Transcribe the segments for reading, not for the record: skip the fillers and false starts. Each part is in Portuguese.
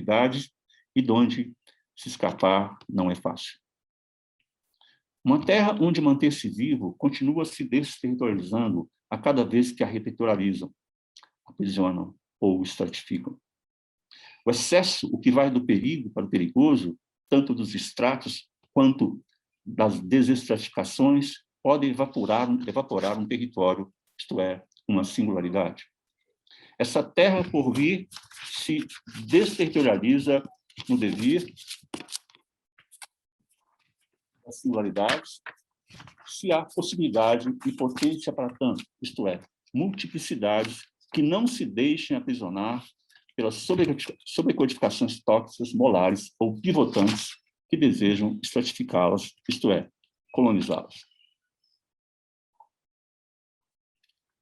possibilidades e de onde se escapar não é fácil. Uma terra onde manter-se vivo continua se desterritorializando a cada vez que a reterritorializam, aprisionam ou estratificam. O excesso, o que vai do perigo para o perigoso, tanto dos estratos quanto das desestratificações, pode evaporar um território, isto é, uma singularidade. Essa terra por vir se desterritorializa no devir das singularidades, se há possibilidade e potência para tanto, isto é, multiplicidades que não se deixem aprisionar pelas sobrecodificações tóxicas, molares ou pivotantes que desejam estratificá-las, isto é, colonizá-las.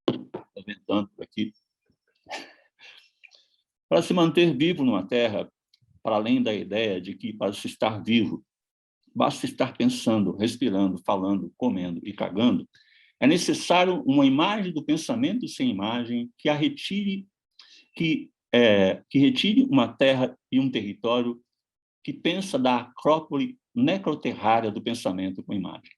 Estou ventando aqui. Para se manter vivo numa terra, para além da ideia de que para se estar vivo, basta estar pensando, respirando, falando, comendo e cagando, é necessário uma imagem do pensamento sem imagem que a retire, que retire uma terra e um território que pensa da acrópole necroterrária do pensamento com imagem,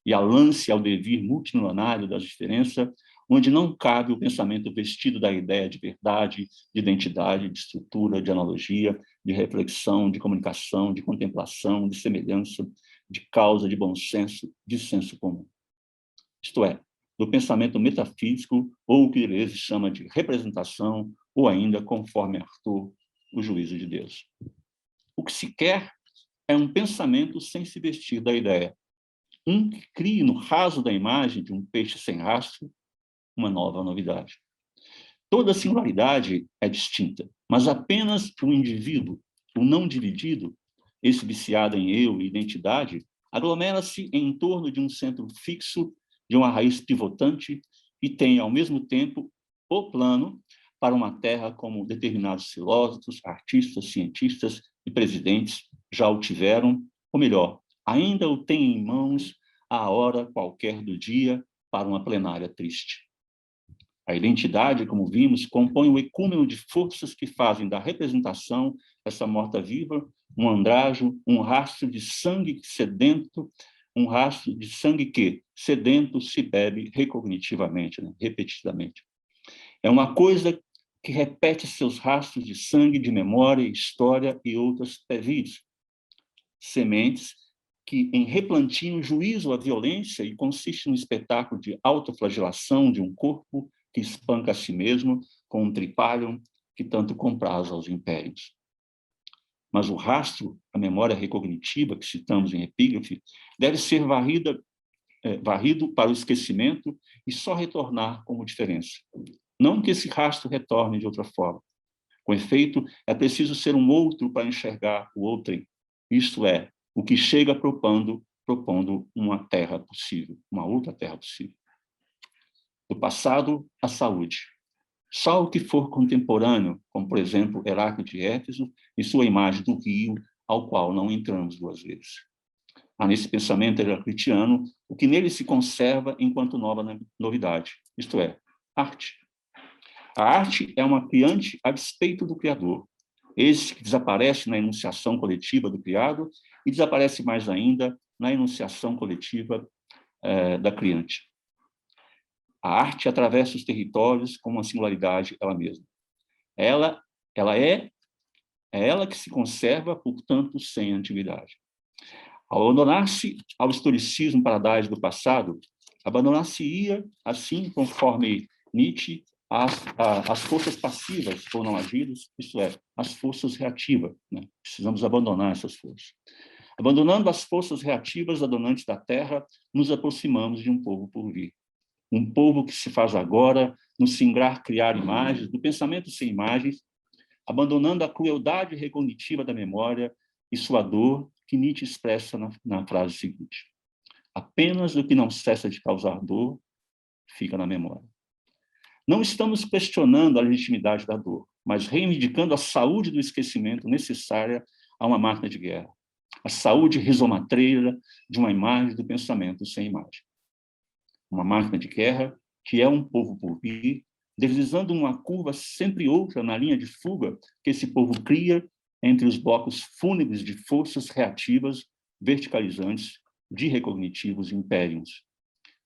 e a lance ao devir multimilionário da diferença, onde não cabe o pensamento vestido da ideia de verdade, de identidade, de estrutura, de analogia, de reflexão, de comunicação, de contemplação, de semelhança, de causa, de bom senso, de senso comum. Isto é, do pensamento metafísico, ou o que Deleuze chama de representação, ou ainda, conforme Arthur, o juízo de Deus. O que se quer é um pensamento sem se vestir da ideia, um que crie no raso da imagem de um peixe sem rastro uma nova novidade. Toda singularidade é distinta, mas apenas o indivíduo, o não dividido, esse viciado em eu e identidade, aglomera-se em torno de um centro fixo, de uma raiz pivotante, e tem, ao mesmo tempo, o plano para uma terra como determinados filósofos, artistas, cientistas e presidentes já o tiveram, ou melhor, ainda o têm em mãos à hora qualquer do dia para uma plenária triste. A identidade, como vimos, compõe o ecúmeno de forças que fazem da representação dessa morta-viva um andrajo, um rastro de sangue sedento, um rastro de sangue que, sedento, se bebe recognitivamente, né? Repetidamente. É uma coisa que repete seus rastros de sangue, de memória, história e outras pevis. Sementes que, em replantio, juízo à violência e consiste no espetáculo de autoflagelação de um corpo que espanca a si mesmo com um tripalho que tanto compraz aos impérios. Mas o rastro, a memória recognitiva que citamos em epígrafe, deve ser varrido para o esquecimento e só retornar como diferença. Não que esse rastro retorne de outra forma. Com efeito, é preciso ser um outro para enxergar o outrem, isto é, o que chega propondo uma terra possível, uma outra terra possível. Do passado à saúde. Só o que for contemporâneo, como, por exemplo, Heráclito de Éfeso e sua imagem do rio, ao qual não entramos duas vezes. Há nesse pensamento heraclitiano o que nele se conserva enquanto nova novidade, isto é, arte. A arte é uma criante a despeito do Criador, esse que desaparece na enunciação coletiva do criado e desaparece mais ainda na enunciação coletiva da criante. A arte atravessa os territórios com uma singularidade ela mesma. É ela que se conserva, portanto, sem antiguidade. Ao abandonar-se ao historicismo paradise do passado, abandonar-se-ia, assim, conforme Nietzsche, as forças passivas ou não agidas, isto é, as forças reativas. Né? Precisamos abandonar essas forças. Abandonando as forças reativas adonantes da terra, nos aproximamos de um povo por vir. Um povo que se faz agora no singrar criar imagens, do pensamento sem imagens, abandonando a crueldade recognitiva da memória e sua dor, que Nietzsche expressa na frase seguinte: apenas o que não cessa de causar dor fica na memória. Não estamos questionando a legitimidade da dor, mas reivindicando a saúde do esquecimento necessária a uma máquina de guerra, a saúde rizomatreira de uma imagem do pensamento sem imagem. Uma máquina de guerra que é um povo por vir, deslizando uma curva sempre outra na linha de fuga que esse povo cria entre os blocos fúnebres de forças reativas, verticalizantes, de recognitivos impérios.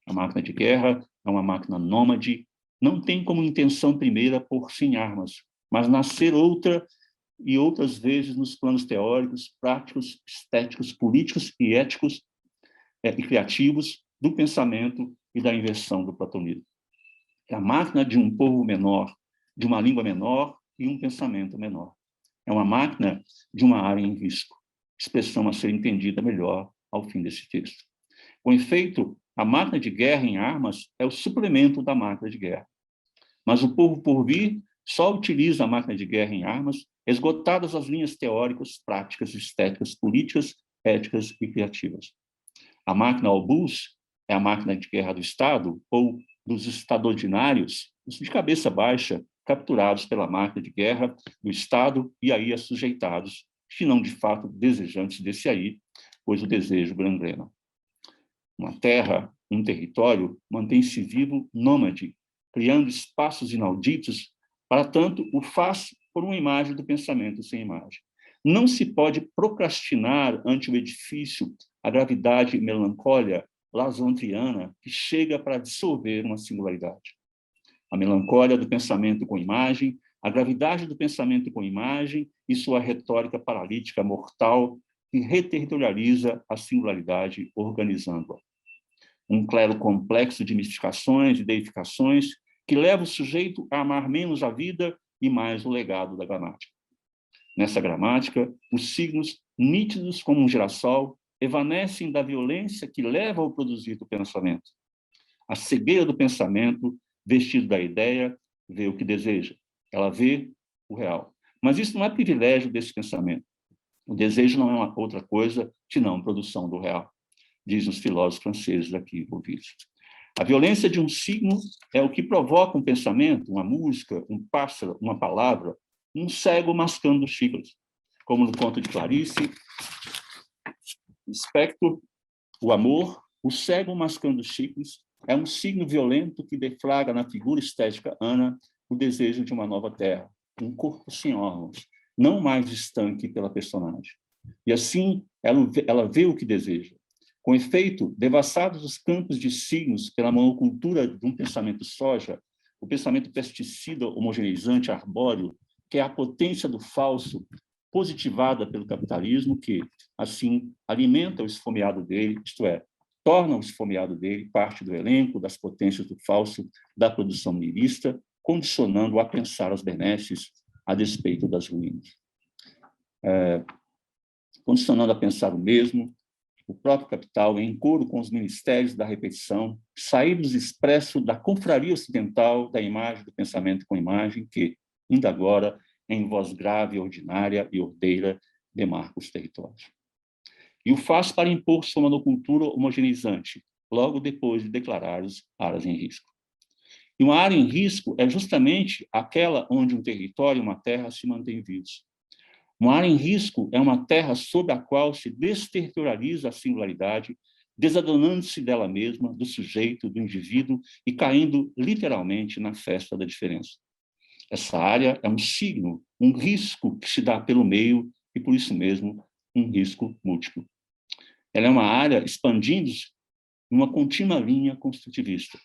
A máquina de guerra é uma máquina nômade, não tem como intenção primeira pôr sem armas, mas nascer outra e outras vezes nos planos teóricos, práticos, estéticos, políticos e éticos e criativos do pensamento e da inversão do platonismo. É a máquina de um povo menor, de uma língua menor e um pensamento menor. É uma máquina de uma área em risco, expressão a ser entendida melhor ao fim desse texto. Com efeito, a máquina de guerra em armas é o suplemento da máquina de guerra. Mas o povo por vir só utiliza a máquina de guerra em armas, esgotadas as linhas teóricas, práticas, estéticas, políticas, éticas e criativas. A máquina obus é a máquina de guerra do Estado ou dos estadordinários, os de cabeça baixa, capturados pela máquina de guerra do Estado e aí assujeitados, se não de fato desejantes desse aí, pois o desejo gangrena. Uma terra, um território, mantém-se vivo nômade, criando espaços inauditos, para tanto o faz por uma imagem do pensamento sem imagem. Não se pode procrastinar ante o edifício a gravidade e melancólia lasontriana que chega para dissolver uma singularidade. A melancólia do pensamento com imagem, a gravidade do pensamento com imagem e sua retórica paralítica mortal que reterritorializa a singularidade organizando-a. Um clero complexo de mistificações e deificações que leva o sujeito a amar menos a vida e mais o legado da gramática. Nessa gramática, os signos, nítidos como um girassol, evanescem da violência que leva ao produzir do pensamento. A cegueira do pensamento, vestido da ideia, vê o que deseja. Ela vê o real. Mas isso não é privilégio desse pensamento. O desejo não é uma outra coisa senão produção do real, dizem os filósofos franceses aqui envolvidos. A violência de um signo é o que provoca um pensamento, uma música, um pássaro, uma palavra, um cego mascando xícaras. Como no conto de Clarice, Lispector, o amor, o cego mascando xícaras, é um signo violento que deflagra na figura estética Ana o desejo de uma nova terra, um corpo sem órgãos, não mais estanque pela personagem. E assim ela vê o que deseja. Com efeito, devassados os campos de signos pela monocultura de um pensamento soja, o pensamento pesticida homogeneizante arbóreo, que é a potência do falso, positivada pelo capitalismo, que, assim, alimenta o esfomeado dele, isto é, torna o esfomeado dele parte do elenco das potências do falso da produção nihilista, condicionando-o a pensar as benesses a despeito das ruínas. Condicionando a pensar o mesmo, o próprio capital, em coro com os ministérios da repetição, saídos expresso da confraria ocidental da imagem do pensamento com imagem, que, ainda agora, em voz grave, ordinária e ordeira, demarca os territórios. E o faz para impor sua monocultura homogeneizante, logo depois de declarar as áreas em risco. E uma área em risco é justamente aquela onde um território e uma terra se mantêm vivos. Uma área em risco é uma terra sobre a qual se desterritorializa a singularidade, desadonando-se dela mesma, do sujeito, do indivíduo, e caindo literalmente na festa da diferença. Essa área é um signo, um risco que se dá pelo meio e, por isso mesmo, um risco múltiplo. Ela é uma área expandindo-se numa contínua linha construtivista.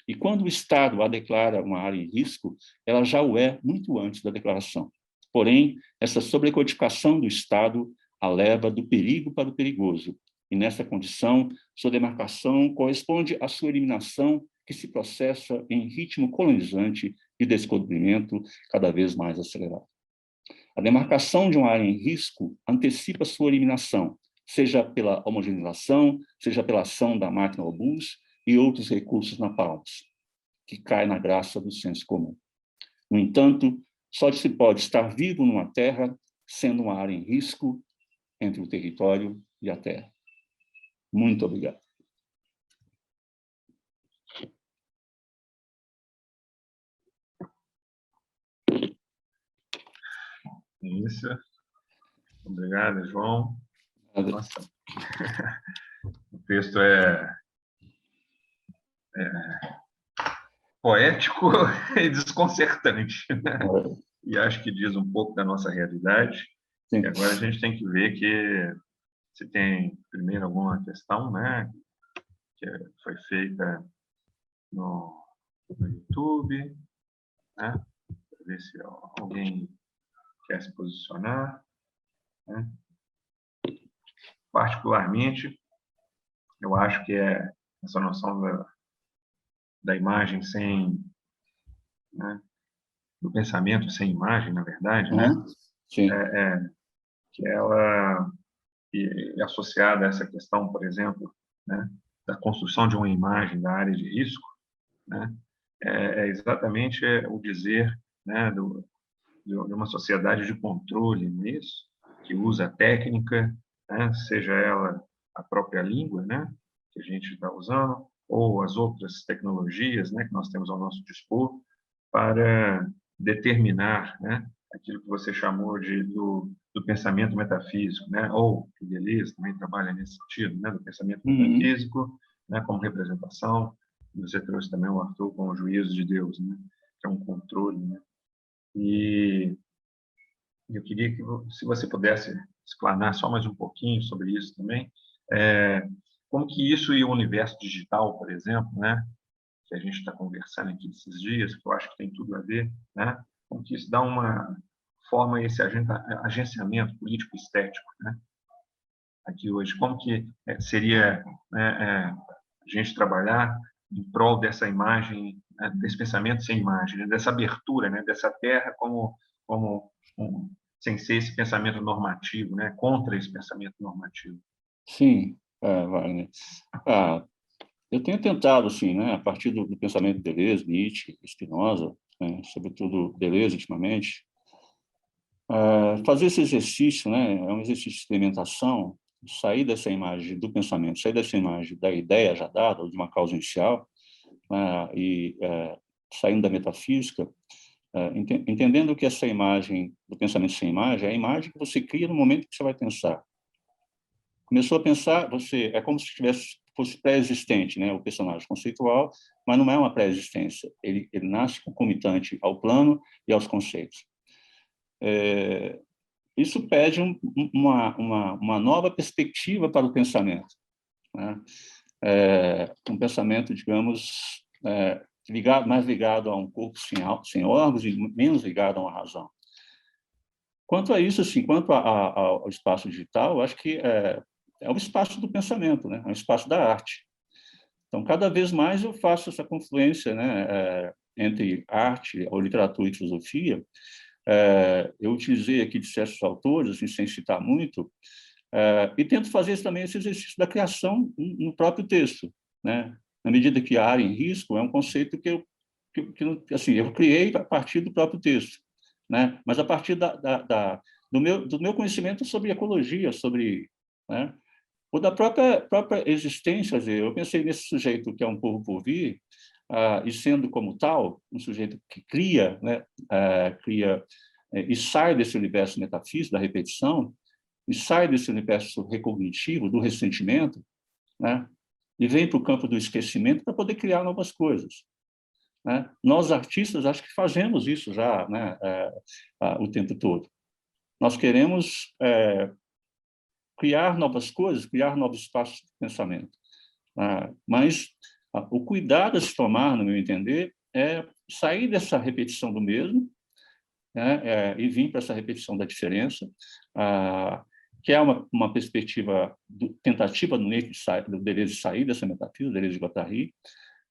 E quando o Estado a declara uma área em risco, ela já o é muito antes da declaração. Porém, essa sobrecodificação do Estado a leva do perigo para o perigoso, e nessa condição, sua demarcação corresponde à sua eliminação, que se processa em ritmo colonizante de descobrimento cada vez mais acelerado. A demarcação de uma área em risco antecipa sua eliminação, seja pela homogeneização, seja pela ação da máquina obus e outros recursos napalms, que cai na graça do senso comum. No entanto, só se pode estar vivo numa terra sendo uma área em risco entre o território e a terra. Muito obrigado. Isso. Obrigado, João. Nossa. O texto é poético e desconcertante, né? E acho que diz um pouco da nossa realidade. E agora a gente tem que ver que se tem, primeiro, alguma questão, né, que foi feita no YouTube, né, para ver se alguém quer se posicionar, né. Particularmente, eu acho que essa noção da imagem sem, né, do pensamento sem imagem, na verdade, né, Sim. que ela é associada a essa questão, por exemplo, né, da construção de uma imagem da área de risco, né, é exatamente o dizer, né, de uma sociedade de controle nisso, que usa a técnica, né, seja ela a própria língua, né, que a gente está usando, ou as outras tecnologias, né, que nós temos ao nosso dispor, para determinar, né, aquilo que você chamou do pensamento metafísico, né, ou que Deleuze também trabalha nesse sentido, né, do pensamento metafísico, né, como representação. Você trouxe também o Arthur com o juízo de Deus, né, que é um controle, né. E eu queria que, se você pudesse explanar só mais um pouquinho sobre isso também, como que isso e o universo digital, por exemplo, né, que a gente está conversando aqui esses dias, que eu acho que tem tudo a ver, né, como que isso dá uma forma a esse agenciamento político-estético, né, aqui hoje, como que seria, né, a gente trabalhar em prol dessa imagem, né, desse pensamento sem imagem, né, dessa abertura, né, dessa terra como sem ser esse pensamento normativo, né, contra esse pensamento normativo. Sim, Wagner. Eu tenho tentado, assim, né, a partir do pensamento de Deleuze, Nietzsche, Spinoza, né, sobretudo Deleuze, ultimamente, fazer esse exercício, né, é um exercício de experimentação, sair dessa imagem do pensamento, sair dessa imagem da ideia já dada, ou de uma causa inicial, e saindo da metafísica, entendendo que essa imagem do pensamento sem imagem é a imagem que você cria no momento que você vai pensar. Começou a pensar, é como se fosse pré-existente, né, o personagem conceitual, mas não é uma pré-existência. Ele nasce concomitante ao plano e aos conceitos. Isso pede uma nova perspectiva para o pensamento, né? Um pensamento, digamos, mais ligado a um corpo sem órgãos e menos ligado a uma razão. Quanto a isso, assim, quanto ao espaço digital, eu acho que é o espaço do pensamento, né? É o espaço da arte. Então, cada vez mais eu faço essa confluência, né, entre arte, ou literatura e filosofia. Eu utilizei aqui de certos autores, assim, sem citar muito, e tento fazer também esse exercício da criação no próprio texto, né? Na medida que a área em risco é um conceito que assim, eu criei a partir do próprio texto, né? Mas a partir do meu conhecimento sobre ecologia, sobre, né, ou da própria existência. Quer dizer, eu pensei nesse sujeito que é um povo por vir, e sendo como tal, um sujeito que cria, né, e sai desse universo metafísico da repetição, e sai desse universo recognitivo, do ressentimento, né, e vem para o campo do esquecimento para poder criar novas coisas, né? Nós, artistas, acho que fazemos isso já, né, o tempo todo. Nós queremos criar novas coisas, criar novos espaços de pensamento. Mas o cuidado a se tomar, no meu entender, é sair dessa repetição do mesmo, né, e vir para essa repetição da diferença, que é uma perspectiva tentativa do Deleuze sair dessa metafísica, do Deleuze de Guattari,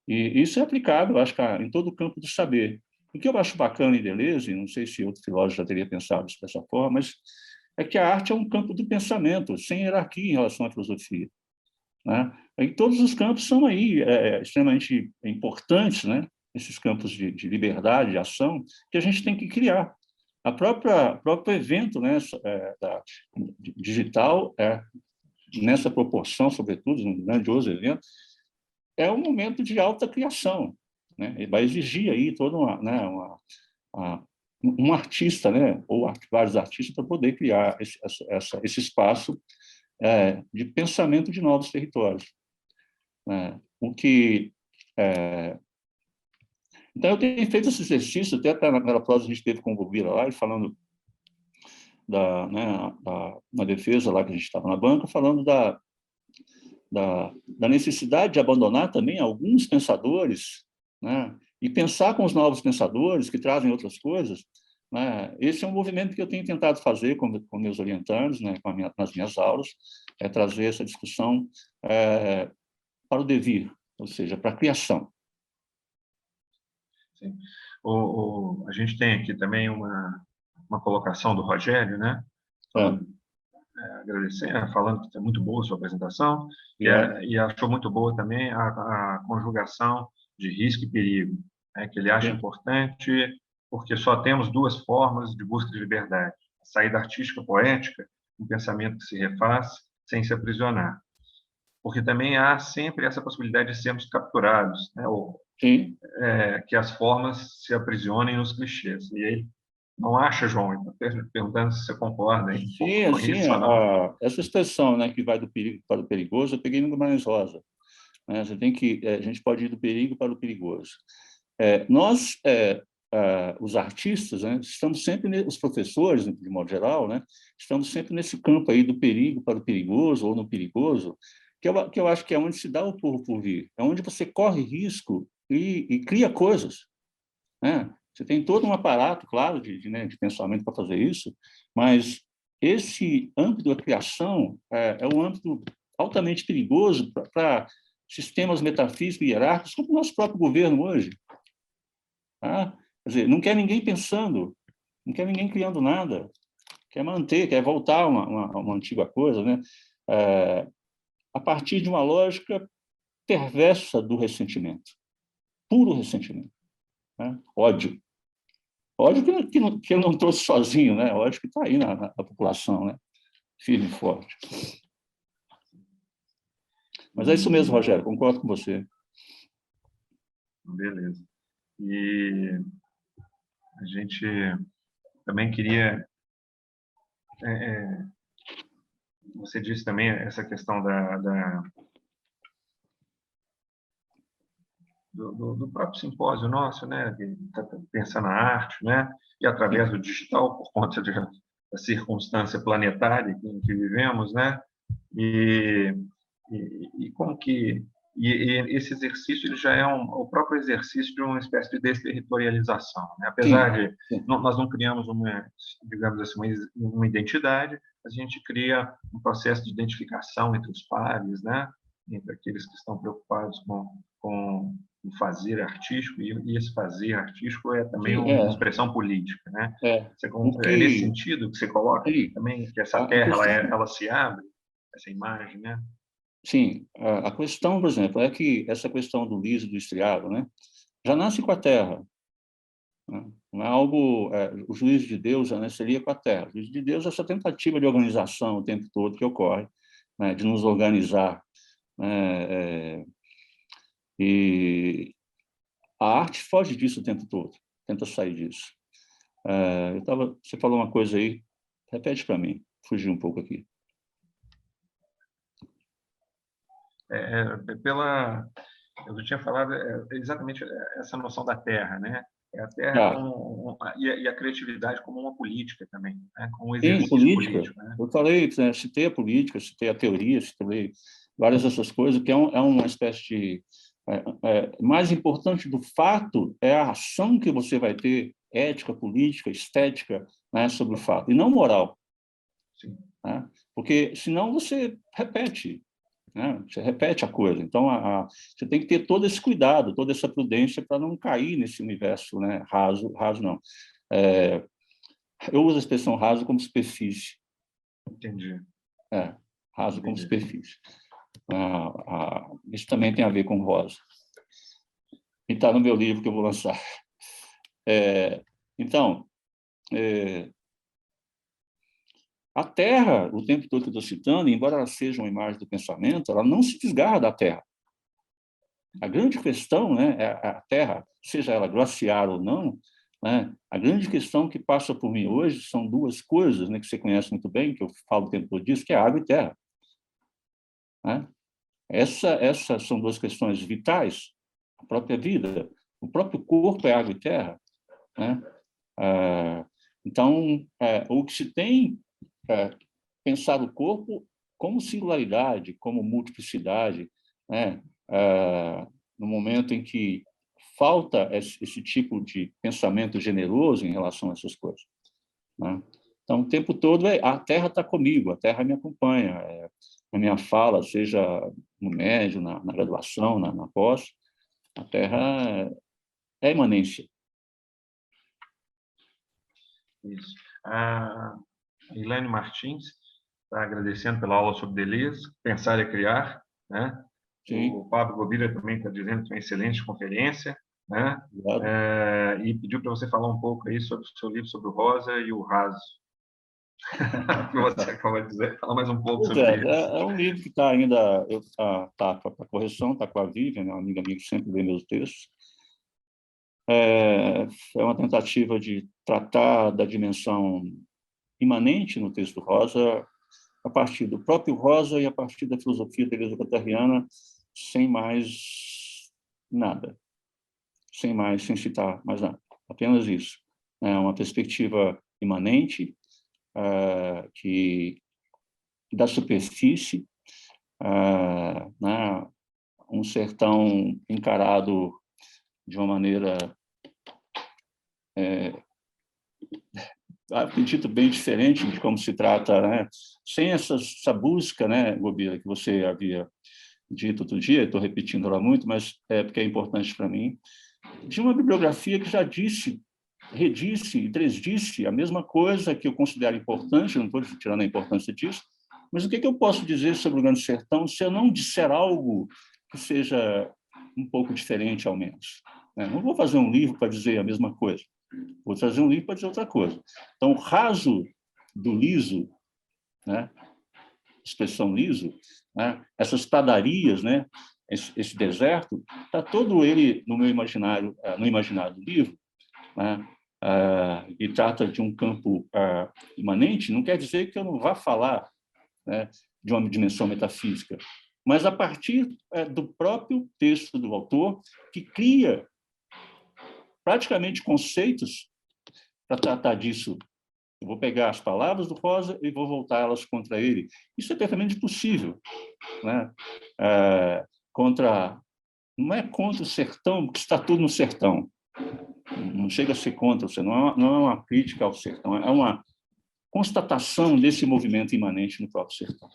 e isso é aplicado, eu acho, em todo o campo do saber. O que eu acho bacana em Deleuze, não sei se outro filósofo já teria pensado isso dessa forma, mas é que a arte é um campo do pensamento, sem hierarquia em relação à filosofia, né? E todos os campos são aí extremamente importantes, né? Esses campos de liberdade, de ação, que a gente tem que criar. Próprio evento, né, digital, nessa proporção, sobretudo, um grandioso evento, é um momento de alta criação, né? E vai exigir aí toda um artista, né, ou vários artistas, para poder criar esse espaço de pensamento de novos territórios, né? Então, eu tenho feito esse exercício, até naquela prosa a gente teve com o Bobira lá, falando na defesa lá que a gente estava na banca, falando da necessidade de abandonar também alguns pensadores, né, e pensar com os novos pensadores que trazem outras coisas, né. Esse é um movimento que eu tenho tentado fazer com meus orientandos, né, nas minhas aulas, é trazer essa discussão para o devir, ou seja, para a criação. Sim. A gente tem aqui também uma colocação do Rogério, né? Falando, agradecendo, falando que é muito boa a sua apresentação, e achou muito boa também a conjugação de risco e perigo, né? Que ele acha importante, porque só temos duas formas de busca de liberdade: a saída artística poética, um pensamento que se refaz sem se aprisionar. Porque também há sempre essa possibilidade de sermos capturados, né? Sim. Que as formas se aprisionem nos clichês. E aí, não acha, João? Estou perguntando se você concorda hein, sim, com isso ou não. essa expressão, né, que vai do perigo para o perigoso, eu peguei no Guimarães Rosa. Né? A gente pode ir do perigo para o perigoso. Nós, os artistas, né, estamos sempre, os professores, de modo geral, né, estamos sempre nesse campo aí do perigo para o perigoso, ou no perigoso, que eu acho que é onde se dá o pulo por vir, é onde você corre risco e cria coisas, né? Você tem todo um aparato, claro, de pensamento para fazer isso, mas esse âmbito da criação é um âmbito altamente perigoso para sistemas metafísicos e hierárquicos, como o nosso próprio governo hoje. Tá? Quer dizer, não quer ninguém pensando, não quer ninguém criando nada, quer manter, quer voltar a uma antiga coisa, né? A partir de uma lógica perversa do ressentimento, puro ressentimento, né? Ódio. Ódio que ele não trouxe sozinho, né? Ódio que está aí na população, né? Firme e forte. Mas é isso mesmo, Rogério, concordo com você. Beleza. E a gente também queria... você disse também essa questão do próprio simpósio nosso, né, que está pensando na arte, né, e através do digital, por conta da circunstância planetária em que vivemos, né, e como que esse exercício ele já é o próprio exercício de uma espécie de desterritorialização, né? Apesar de nós não criamos digamos assim, uma identidade, a gente cria um processo de identificação entre os pares, né, entre aqueles que estão preocupados com o fazer artístico, e esse fazer artístico é também uma expressão política, né? É nesse sentido que você coloca também que essa terra ela se abre, essa imagem, né? Sim, a questão, por exemplo, é que essa questão do liso, do estriado, né, já nasce com a terra. Né? Não é algo... o juízo de Deus já nasceria com a terra. O juízo de Deus é essa tentativa de organização o tempo todo que ocorre, né, de nos organizar. Né, e a arte foge disso o tempo todo, tenta sair disso. Você falou uma coisa aí, repete para mim, fugi um pouco aqui. Eu tinha falado exatamente essa noção da terra, né? A terra e a criatividade como uma política também, né? Como um exercício político, né? Eu falei, citei a política, citei a teoria, citei várias dessas coisas, que é uma espécie de... mais importante do fato é a ação que você vai ter, ética, política, estética, né, sobre o fato, e não moral. Sim. Né? Porque senão você repete. Né? Você repete a coisa. Então, você tem que ter todo esse cuidado, toda essa prudência para não cair nesse universo, né? Raso não. Eu uso a expressão raso como superfície. Entendi. Raso como superfície. Isso também tem a ver com rosa. E está no meu livro que eu vou lançar. Então, a Terra, o tempo todo que eu estou citando, embora ela seja uma imagem do pensamento, ela não se desgarra da Terra. A grande questão, né, é a Terra, seja ela glaciar ou não, né, a grande questão que passa por mim hoje são duas coisas, né, que você conhece muito bem, que eu falo o tempo todo disso, que é água e terra. Né? Essas são duas questões vitais, a própria vida. O próprio corpo é água e terra. Né? Então, o que se tem pensar o corpo como singularidade, como multiplicidade, né? No momento em que falta esse tipo de pensamento generoso em relação a essas coisas, né? Então, o tempo todo, a Terra está comigo, a Terra me acompanha, na minha fala, seja no médio, na graduação, na pós, a Terra é imanência. Isso. A Elaine Martins está agradecendo pela aula sobre Deleuze, Pensar e Criar, né? Sim. O Pablo Govira também está dizendo que foi uma excelente conferência, né? E pediu para você falar um pouco aí sobre o seu livro sobre o rosa e o raso. O que você acaba de dizer, fala mais um pouco sobre isso. É um livro que está ainda tá para correção, está com a Vivian, uma amiga minha que sempre lê meus textos. É uma tentativa de tratar da dimensão imanente no texto Rosa, a partir do próprio Rosa e a partir da filosofia teresa-guattariana, sem mais nada, sem citar mais nada, apenas isso. É uma perspectiva imanente, que da superfície, né, um sertão encarado de uma maneira, acredito, bem diferente de como se trata, né? Sem essa busca, né, Gobira, que você havia dito outro dia, estou repetindo lá muito, mas é porque é importante para mim, de uma bibliografia que já disse, redisse e tresdisse a mesma coisa que eu considero importante, não estou tirando a importância disso, mas o que eu posso dizer sobre o Grande Sertão se eu não disser algo que seja um pouco diferente, ao menos? Não vou fazer um livro para dizer a mesma coisa, vou trazer um livro para dizer outra coisa. Então, o raso do liso, né? Expressão liso, né? Essas pradarias, né? Esse deserto, está todo ele no meu imaginário, no imaginário do livro, né? E trata de um campo imanente, não quer dizer que eu não vá falar, né, de uma dimensão metafísica, mas a partir do próprio texto do autor, que cria praticamente conceitos para tratar disso. Eu vou pegar as palavras do Rosa e vou voltá-las contra ele. Isso é perfeitamente possível, né? Não é contra o sertão, porque está tudo no sertão. Não chega a ser contra, não é uma crítica ao sertão, é uma constatação desse movimento imanente no próprio sertão.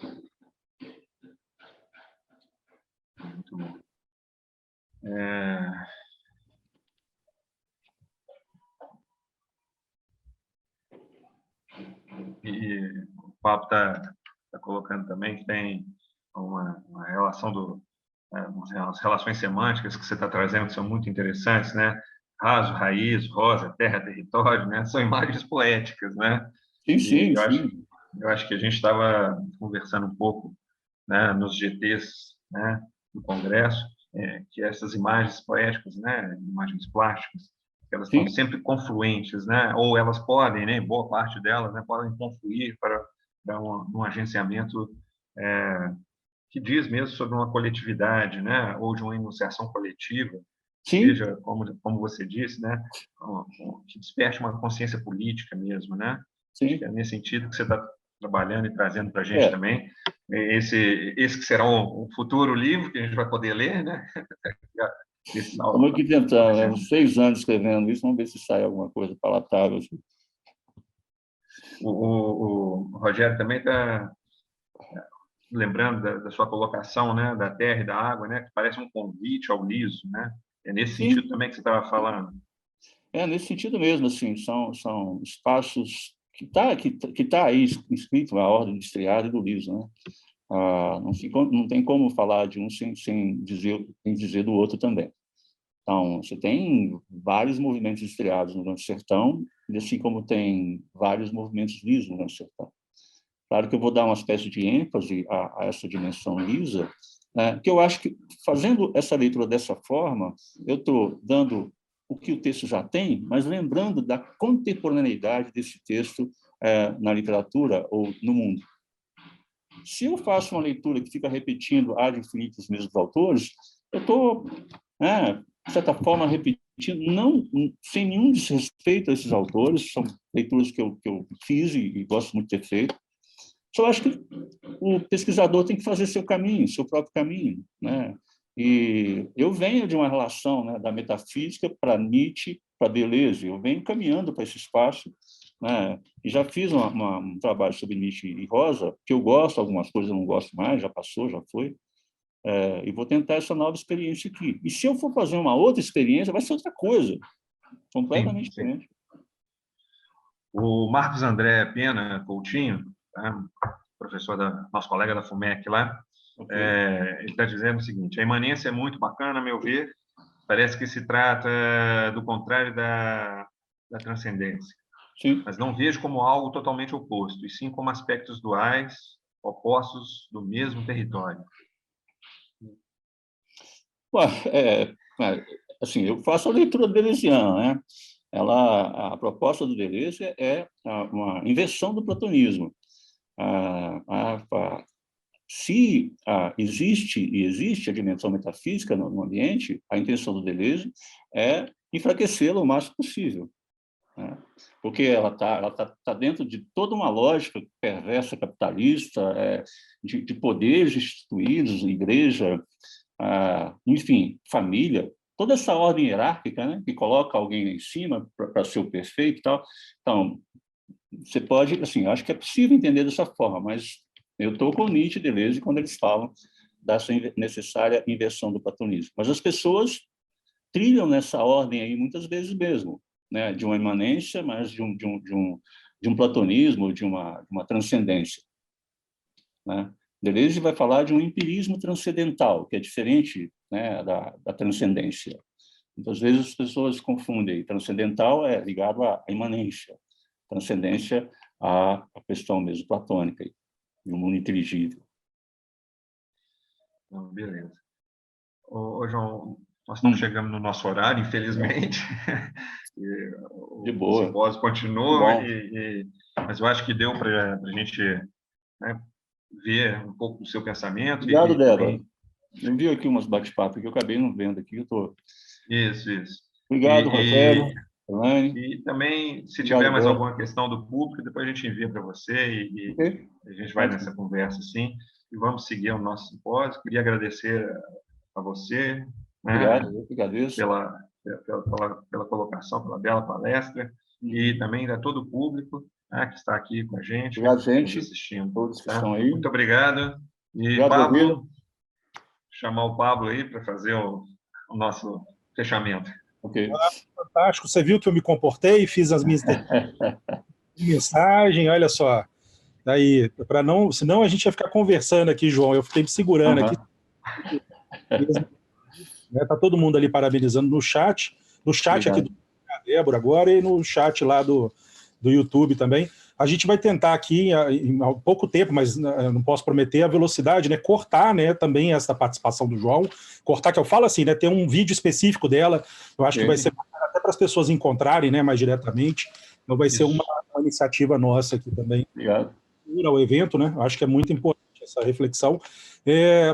Muito bom. E o Papo está colocando também que tem uma relação as relações semânticas que você está trazendo, que são muito interessantes, né? Raso, raiz, rosa, terra, território, né? São imagens poéticas, né? Sim, E sim, sim. eu acho que a gente estava conversando um pouco, né, nos GTs, né, do Congresso, que essas imagens poéticas, né, imagens plásticas, elas estão Sim. sempre confluentes, né, ou elas podem, né, boa parte delas, né, podem confluir para um agenciamento que diz mesmo sobre uma coletividade, né, ou de uma enunciação coletiva, Sim. seja, como você disse, né, que desperte uma consciência política mesmo, né? Acho que é nesse sentido que você está trabalhando e trazendo para a gente também. Esse que será um futuro livro que a gente vai poder ler, né? Estamos aqui tentando, né? 6 anos escrevendo isso, vamos ver se sai alguma coisa palatável. O Rogério também está lembrando da sua colocação, né, da terra e da água, né, que parece um convite ao liso, né? É nesse Sim. sentido também que você estava falando. Nesse sentido mesmo, assim, são espaços que tá aí escrito a ordem de estriado e do liso, né? Não tem como falar de um sem dizer do outro também. Então, você tem vários movimentos estriados no Grande Sertão, e assim como tem vários movimentos lisos no Grande Sertão. Claro que eu vou dar uma espécie de ênfase a essa dimensão lisa, né, que eu acho que, fazendo essa leitura dessa forma, eu estou dando o que o texto já tem, mas lembrando da contemporaneidade desse texto na literatura ou no mundo. Se eu faço uma leitura que fica repetindo ad infinitum os mesmos autores, eu estou de certa forma, repetindo, não, sem nenhum desrespeito a esses autores, são leituras que eu fiz e gosto muito de ter feito. Só acho que o pesquisador tem que fazer seu caminho, seu próprio caminho, né? E eu venho de uma relação, né, da metafísica para Nietzsche, para Deleuze, eu venho caminhando para esse espaço, né? E já fiz um trabalho sobre Nietzsche e Rosa, que eu gosto, algumas coisas eu não gosto mais, já passou, já foi, e vou tentar essa nova experiência aqui. E se eu for fazer uma outra experiência, vai ser outra coisa, completamente diferente. O Marcos André Pena Coutinho, tá? Professor nosso colega da FUMEC lá, okay. Ele está dizendo o seguinte: a imanência é muito bacana, a meu ver, parece que se trata do contrário da transcendência. Sim. Mas não vejo como algo totalmente oposto, e sim como aspectos duais, opostos do mesmo território. Assim, eu faço a leitura deleuziana, né? A proposta do Deleuze é uma inversão do platonismo. Se existe a dimensão metafísica no ambiente, a intenção do Deleuze é enfraquecê-la o máximo possível, né? Porque ela tá dentro de toda uma lógica perversa capitalista, de poderes instituídos, igreja, enfim, família, toda essa ordem hierárquica, né, que coloca alguém em cima para ser o perfeito e tal. Então, você pode, assim, eu acho que é possível entender dessa forma, mas eu estou com Nietzsche e Deleuze quando eles falam dessa necessária inversão do platonismo. Mas as pessoas trilham nessa ordem aí muitas vezes mesmo, né, de uma imanência, mas de um platonismo, de uma transcendência, né? Deleuze vai falar de um empirismo transcendental, que é diferente, né, da transcendência. Muitas vezes as pessoas confundem. Transcendental é ligado à imanência, transcendência à questão mesmo platônica, de um mundo inteligível. Beleza. Ô, João, nós estamos chegando no nosso horário, infelizmente. De boa. O simpósio continua, mas eu acho que deu para a gente, né, ver um pouco do seu pensamento. Obrigado, Débora. Eu envio aqui umas bate-papo que eu acabei não vendo aqui. Isso. Obrigado, Rogério. E também, se tiver mais alguma questão do público, depois a gente envia para você e a gente vai nessa conversa, sim. E vamos seguir o nosso simpósio. Queria agradecer a você, obrigado, eu que agradeço. Pela colocação, pela bela palestra, e também a todo o público, né, que está aqui com a gente, obrigado, gente, assistindo. todos que estão aí. Muito obrigado. E obrigado, Pablo, chamar o Pablo aí para fazer o nosso fechamento. Ok. Fantástico. Você viu que eu me comportei, fiz as minhas mensagens, olha só. Daí, para não, senão a gente ia ficar conversando aqui, João. Eu fiquei me segurando aqui. Tá todo mundo ali parabenizando no chat aqui do Débora agora e no chat lá do YouTube também. A gente vai tentar aqui, em pouco tempo, mas não posso prometer a velocidade, né? Cortar, né, também essa participação do João. Cortar, que eu falo assim, né? Ter um vídeo específico dela. Eu acho que vai ser até para as pessoas encontrarem, né, mais diretamente. Então vai ser uma iniciativa nossa aqui também. Obrigado. O evento, né? Eu acho que é muito importante essa reflexão.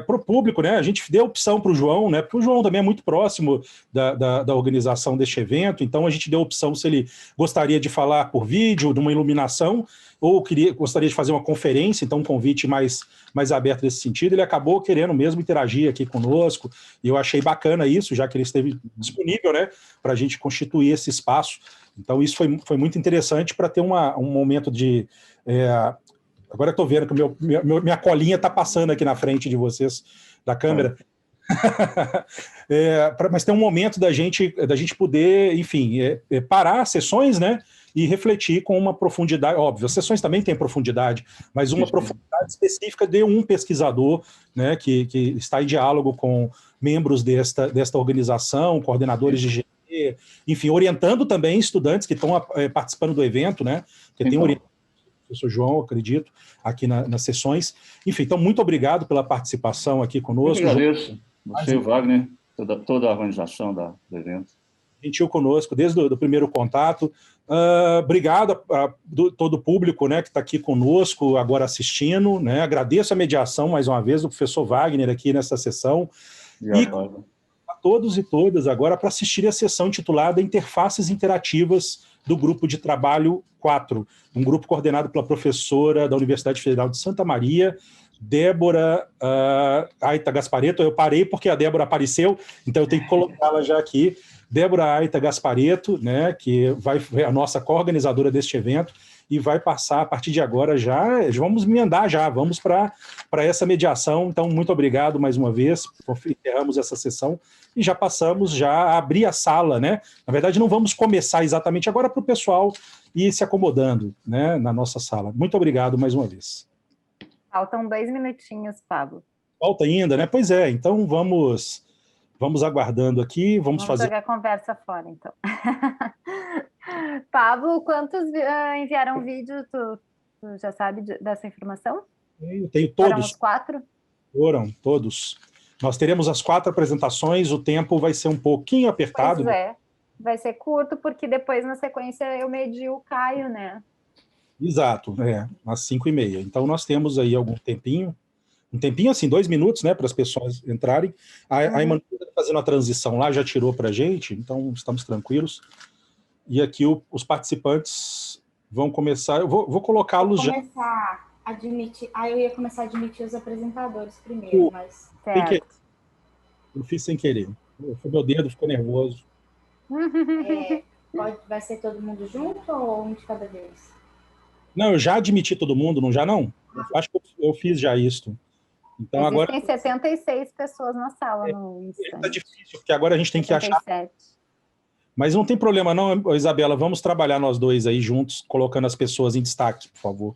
Para o público, né? A gente deu opção para o João, né? Porque o João também é muito próximo da organização deste evento, então a gente deu opção se ele gostaria de falar por vídeo, de uma iluminação, ou gostaria de fazer uma conferência, então um convite mais aberto nesse sentido. Ele acabou querendo mesmo interagir aqui conosco, e eu achei bacana isso, já que ele esteve disponível, né? Para a gente constituir esse espaço. Então isso foi muito interessante para ter um momento de... Agora eu estou vendo que minha colinha está passando aqui na frente de vocês, da câmera. Mas tem um momento da gente poder, enfim, parar as sessões, né, e refletir com uma profundidade. Óbvio, as sessões também têm profundidade, mas uma profundidade específica de um pesquisador, né, que está em diálogo com membros desta organização, coordenadores de GE, enfim, orientando também estudantes que estão participando do evento, né, que tem orientação. Professor João, acredito, aqui nas sessões. Enfim, então, muito obrigado pela participação aqui conosco. Eu agradeço. Você, Wagner, toda a organização do evento. Gentil conosco, desde o primeiro contato. Obrigado a todo o público, né, que está aqui conosco, agora assistindo. Né? Agradeço a mediação, mais uma vez, do professor Wagner aqui nessa sessão. todos e todas agora para assistir a sessão intitulada Interfaces Interativas do Grupo de Trabalho 4, um grupo coordenado pela professora da Universidade Federal de Santa Maria, Débora Aita Gasparetto. Eu parei porque a Débora apareceu, então eu tenho que colocá-la já aqui. Débora Aita Gasparetto, né, que é a nossa coorganizadora deste evento, e vai passar, a partir de agora, vamos emendar vamos para essa mediação. Então, muito obrigado mais uma vez, encerramos essa sessão e já passamos a abrir a sala, né? Na verdade, não vamos começar exatamente agora para o pessoal ir se acomodando, né, na nossa sala. Muito obrigado mais uma vez. Faltam 2 minutinhos, Pablo. Falta ainda, né? Pois é, então vamos aguardando aqui, vamos fazer... jogar a conversa fora, então. Pablo, quantos enviaram vídeo? Tu já sabe dessa informação? Eu tenho todos. Foram os 4? Foram, todos. Nós teremos as 4 apresentações, o tempo vai ser um pouquinho apertado. Pois é, vai ser curto, porque depois, na sequência, eu medi o Caio, né? Exato, às 5h30. Então, nós temos aí algum tempinho, um tempinho assim, 2 minutos, né, para as pessoas entrarem. A Emanuela está fazendo a transição lá, já tirou para a gente, então estamos tranquilos. E aqui os participantes vão começar, eu vou colocá-los já. Eu ia começar a admitir os apresentadores primeiro, mas... Eu fiz sem querer. Meu dedo ficou nervoso. Vai ser todo mundo junto ou um de cada vez? Não, eu já admiti todo mundo, não? Acho que eu fiz já isso. Então, existem agora 76 pessoas na sala no instante. Está difícil, porque agora a gente tem 77. Que achar... Mas não tem problema não, Isabela, vamos trabalhar nós dois aí juntos, colocando as pessoas em destaque, por favor.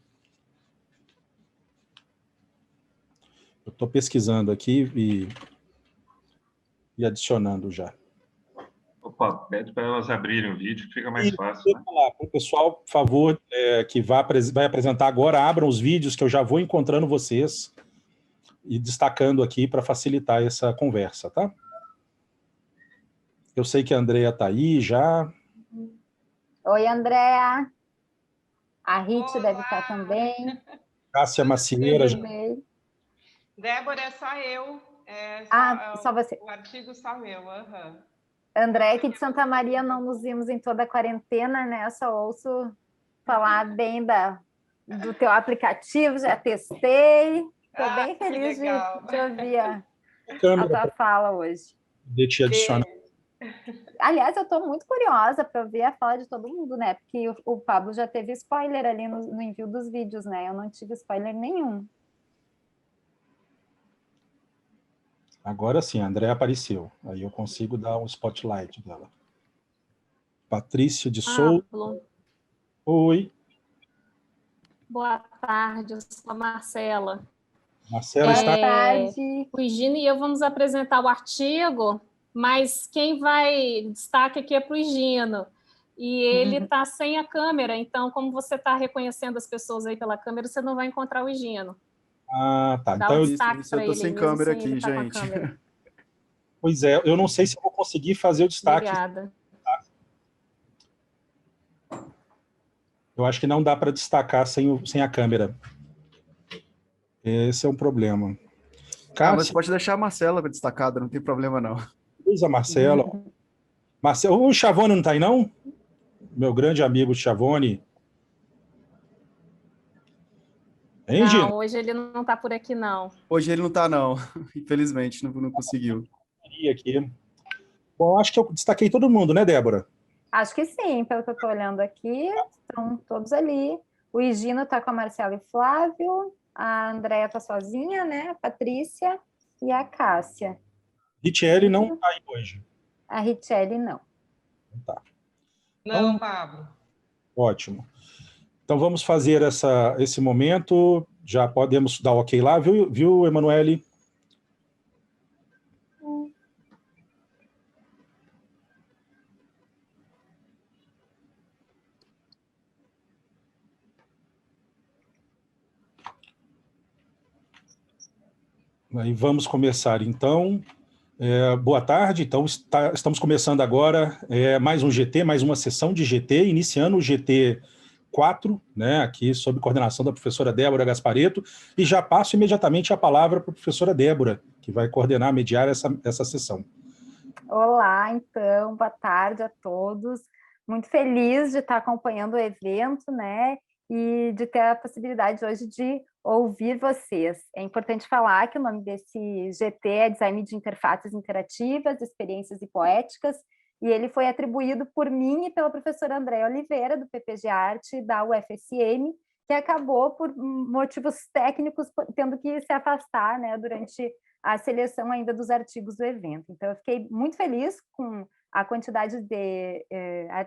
Eu estou pesquisando aqui e adicionando já. Opa, pede para elas abrirem o vídeo, que fica mais fácil. Né? Para o pessoal, por favor, que vai apresentar agora, abram os vídeos que eu já vou encontrando vocês e destacando aqui para facilitar essa conversa, tá? Eu sei que a Andrea está aí já. Oi, Andrea. A Rit deve estar também. Cássia Macieira. Já... Débora, é só eu. Só você. O artigo só eu. André, aqui de Santa Maria, não nos vimos em toda a quarentena, né? Eu só ouço falar bem do teu aplicativo, já testei. Estou bem feliz de ouvir a tua fala hoje. De te adicionar. Aliás, eu estou muito curiosa para ouvir a fala de todo mundo, né? Porque o Pablo já teve spoiler ali no envio dos vídeos, né? Eu não tive spoiler nenhum. Agora sim, a André apareceu. Aí eu consigo dar um spotlight dela. Patrícia de Souza. Oi. Boa tarde, eu sou a Marcela. Marcela está... Boa tarde. O Higino e eu vamos apresentar o artigo, mas quem vai destaque aqui é para o Higino. E ele está sem a câmera, então, como você está reconhecendo as pessoas aí pela câmera, você não vai encontrar o Higino. Ah, tá. Dá então eu estou sem câmera aqui, gente. Pois é, eu não sei se eu vou conseguir fazer o destaque. Obrigada. Eu acho que não dá para destacar sem a câmera. Esse é um problema. Mas pode deixar a Marcela destacada, não tem problema não. Usa a Marcela. O Chavone não está aí, não? Meu grande amigo Chavone. Hein, não, Gino? Hoje ele não está por aqui, não. Hoje ele não está, não. Infelizmente, não conseguiu. Aqui. Bom, acho que eu destaquei todo mundo, né, Débora? Acho que sim, pelo que eu estou olhando aqui, estão todos ali. O Higino está com a Marcela e Flávio, a Andrea está sozinha, né? A Patrícia e a Cássia. Richelle não está aí hoje. A Richelle não. Tá. Não, Pablo. Ótimo. Então vamos fazer esse momento. Já podemos dar ok lá, viu, Emanuele? Aí vamos começar, então. Boa tarde. Então, estamos começando agora mais um GT, mais uma sessão de GT, iniciando o GT 4, né, aqui sob coordenação da professora Débora Gasparetto, e já passo imediatamente a palavra para a professora Débora, que vai coordenar, mediar essa sessão. Olá, então, boa tarde a todos. Muito feliz de estar acompanhando o evento, né? E de ter a possibilidade hoje de ouvir vocês. É importante falar que o nome desse GT é Design de Interfaces Interativas, Experiências e Poéticas, e ele foi atribuído por mim e pela professora Andréa Oliveira, do PPG Arte da UFSM, que acabou, por motivos técnicos, tendo que se afastar, né, durante a seleção ainda dos artigos do evento. Então, eu fiquei muito feliz com a quantidade de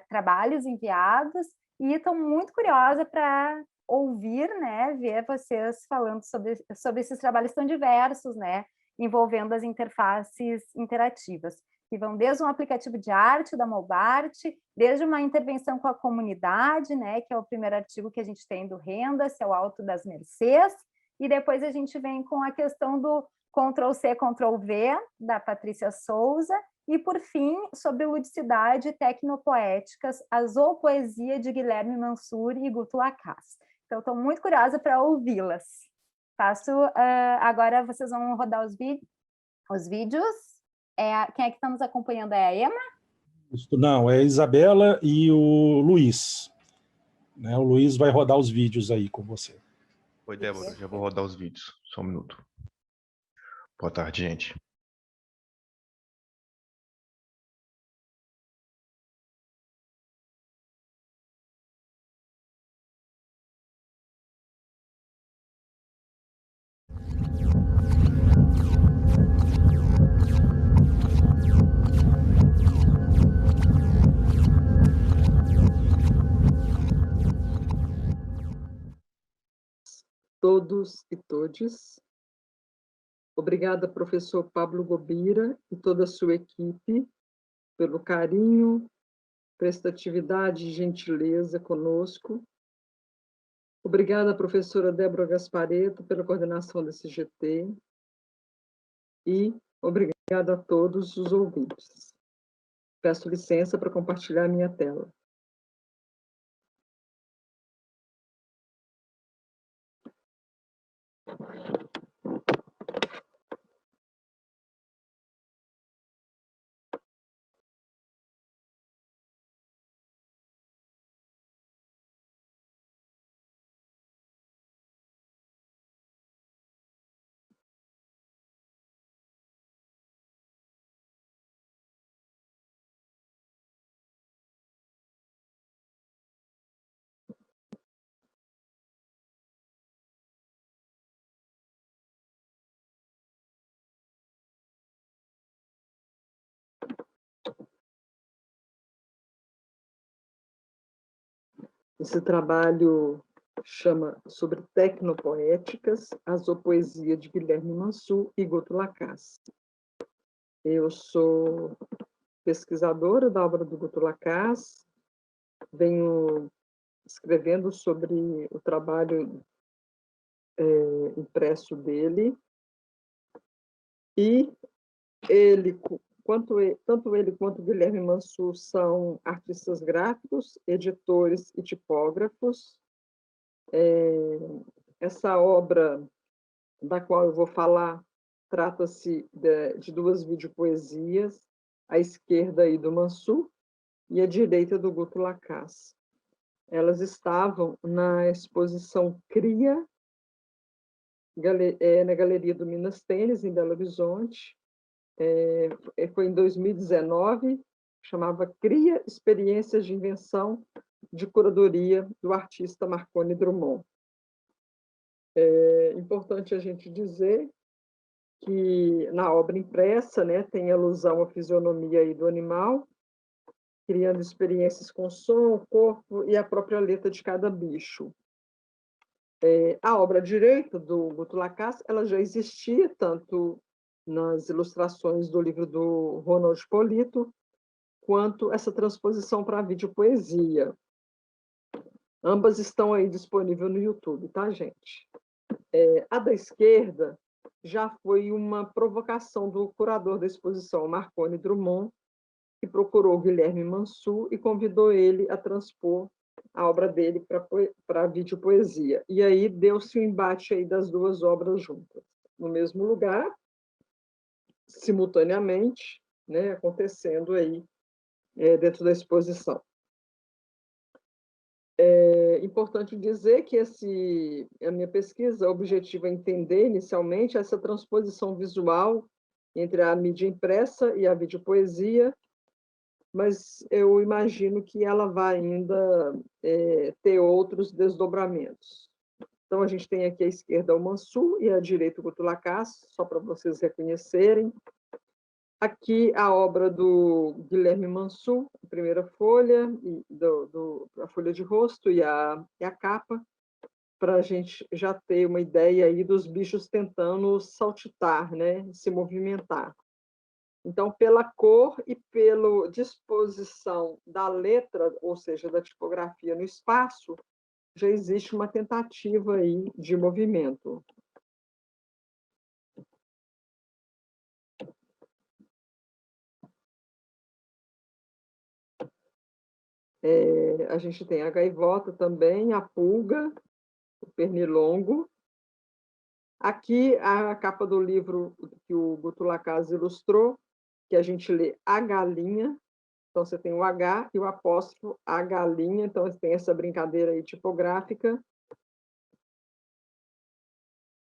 trabalhos enviados e estou muito curiosa para ouvir, né, ver vocês falando sobre esses trabalhos tão diversos, né, envolvendo as interfaces interativas, que vão desde um aplicativo de arte da Mobart, desde uma intervenção com a comunidade, né, que é o primeiro artigo que a gente tem do Renda-se ao Alto das Mercês, e depois a gente vem com a questão do Ctrl+C, Ctrl+V, da Patrícia Souza, e, por fim, sobre ludicidade tecnopoéticas, a zoopoesia de Guilherme Mansur e Guto Lacasse. Então, estou muito curiosa para ouvi-las. Agora vocês vão rodar os vídeos. Quem é que está nos acompanhando é a Emma? Não, é a Isabela e o Luiz. Né, o Luiz vai rodar os vídeos aí com você. Oi, Débora, já vou rodar os vídeos. Só um minuto. Boa tarde, gente. Todos e todes. Obrigada, professor Pablo Gobira e toda a sua equipe, pelo carinho, prestatividade e gentileza conosco. Obrigada, professora Débora Gasparetto, pela coordenação desse GT. E obrigada a todos os ouvintes. Peço licença para compartilhar a minha tela. Esse trabalho chama sobre tecnopoéticas, a zoopoesia de Guilherme Mansur e Guto Lacasse. Eu sou pesquisadora da obra do Guto Lacasse, venho escrevendo sobre o trabalho impresso dele, e tanto ele quanto Guilherme Mansur são artistas gráficos, editores e tipógrafos. Essa obra da qual eu vou falar trata-se de duas videopoesias, à esquerda aí do Mansur e à direita do Guto Lacasse. Elas estavam na exposição CRIA, na Galeria do Minas Tênis, em Belo Horizonte. Foi em 2019, chamava CRIA, Experiências de Invenção de Curadoria do artista Marconi Drummond. É importante a gente dizer que na obra impressa, né, tem alusão à fisionomia aí do animal, criando experiências com som, corpo e a própria letra de cada bicho. A obra direita do Guto Lacasse, ela já existia tanto nas ilustrações do livro do Ronald Polito, quanto essa transposição para a videopoesia. Ambas estão aí disponíveis no YouTube, tá, gente? A da esquerda já foi uma provocação do curador da exposição, Marconi Drummond, que procurou Guilherme Mansur e convidou ele a transpor a obra dele para a videopoesia. E aí deu-se o embate aí das duas obras juntas, no mesmo lugar, simultaneamente, né, acontecendo aí dentro da exposição. É importante dizer que a minha pesquisa, o objetivo é entender inicialmente essa transposição visual entre a mídia impressa e a videopoesia, mas eu imagino que ela vai ainda ter outros desdobramentos. Então, a gente tem aqui à esquerda o Mansur e à direita o Kutulakás, só para vocês reconhecerem. Aqui a obra do Guilherme Mansur, a primeira folha, a folha de rosto e a capa, para a gente já ter uma ideia aí dos bichos tentando saltitar, né, se movimentar. Então, pela cor e pela disposição da letra, ou seja, da tipografia no espaço, já existe uma tentativa aí de movimento. A gente tem a gaivota também, a pulga, o pernilongo. Aqui, a capa do livro que o Kutulakás ilustrou, que a gente lê a galinha. Então, você tem o H e o apóstrofo, a galinha. Então, você tem essa brincadeira aí tipográfica.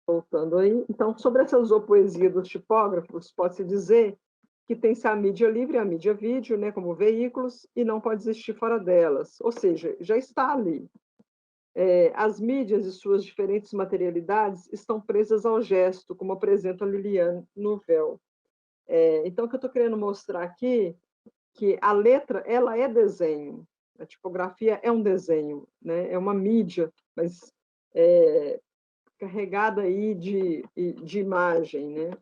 Voltando aí. Então, sobre essa zoopoesia dos tipógrafos, pode-se dizer que tem-se a mídia livre e a mídia vídeo, né, como veículos, e não pode existir fora delas. Ou seja, já está ali. As mídias e suas diferentes materialidades estão presas ao gesto, como apresenta a Liliane no véu. Então, o que eu estou querendo mostrar aqui, que a letra, ela é desenho, a tipografia é um desenho, né? É uma mídia, mas carregada aí de imagem, né?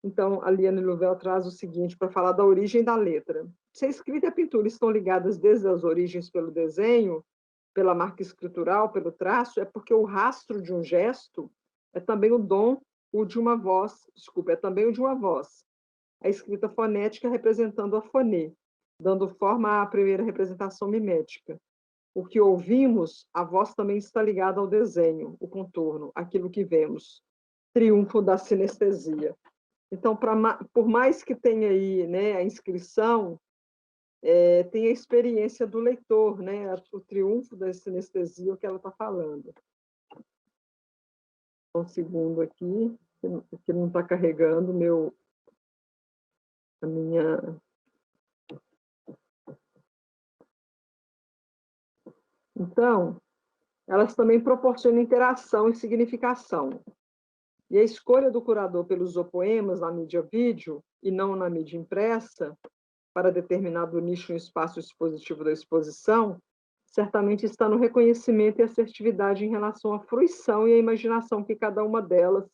Então, a Liane Louvel traz o seguinte, para falar da origem da letra. Se a escrita e a pintura estão ligadas desde as origens pelo desenho, pela marca escritural, pelo traço, é porque o rastro de um gesto é também o de uma voz, é também o de uma voz. A escrita fonética representando a fonê, dando forma à primeira representação mimética. O que ouvimos, a voz também está ligada ao desenho, o contorno, aquilo que vemos. Triunfo da sinestesia. Então, por mais que tenha aí, né, a inscrição, tem a experiência do leitor, né, o triunfo da sinestesia, o que ela está falando. Um segundo aqui, que não está carregando a minha... Então, elas também proporcionam interação e significação. E a escolha do curador pelos zoopoemas na mídia vídeo e não na mídia impressa, para determinado nicho no espaço expositivo da exposição, certamente está no reconhecimento e assertividade em relação à fruição e à imaginação que cada uma delas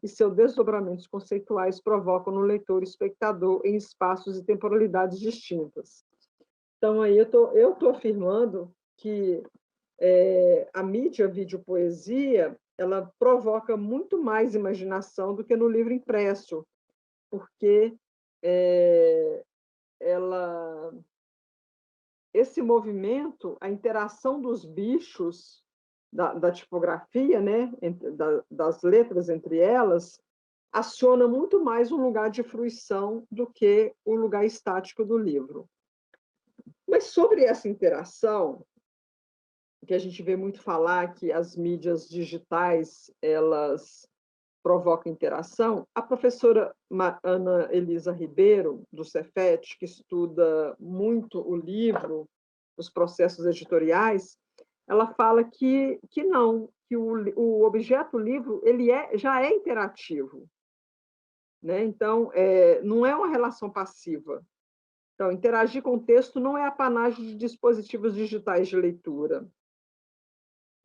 e seus desdobramentos conceituais provocam no leitor e espectador em espaços e temporalidades distintas. Então, aí eu tô afirmando que a mídia vídeo-poesia ela provoca muito mais imaginação do que no livro impresso, porque esse movimento, a interação dos bichos, da tipografia, né, das letras entre elas, aciona muito mais um lugar de fruição do que o lugar estático do livro. Mas sobre essa interação, que a gente vê muito falar que as mídias digitais elas provocam interação, a professora Ana Elisa Ribeiro, do Cefet, que estuda muito o livro, os processos editoriais, ela fala que não, que o objeto livro ele já é interativo, né? Então, não é uma relação passiva. Então, interagir com o texto não é apanágio de dispositivos digitais de leitura.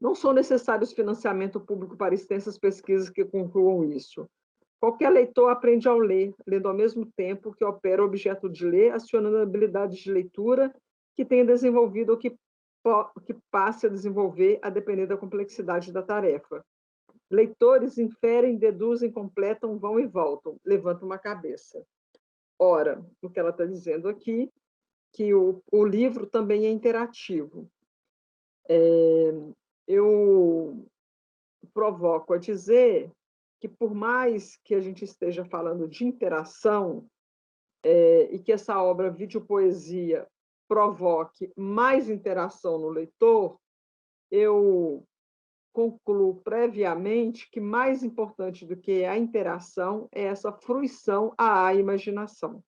Não são necessários financiamento público para extensas pesquisas que concluam isso. Qualquer leitor aprende ao ler, lendo ao mesmo tempo que opera o objeto de ler, acionando habilidades de leitura que tenha desenvolvido ou que passe a desenvolver a depender da complexidade da tarefa. Leitores inferem, deduzem, completam, vão e voltam, levantam uma cabeça. Ora, o que ela está dizendo aqui, que o livro também é interativo. Eu provoco a dizer que, por mais que a gente esteja falando de interação, e que essa obra videopoesia provoque mais interação no leitor, eu concluo previamente que mais importante do que a interação é essa fruição à imaginação.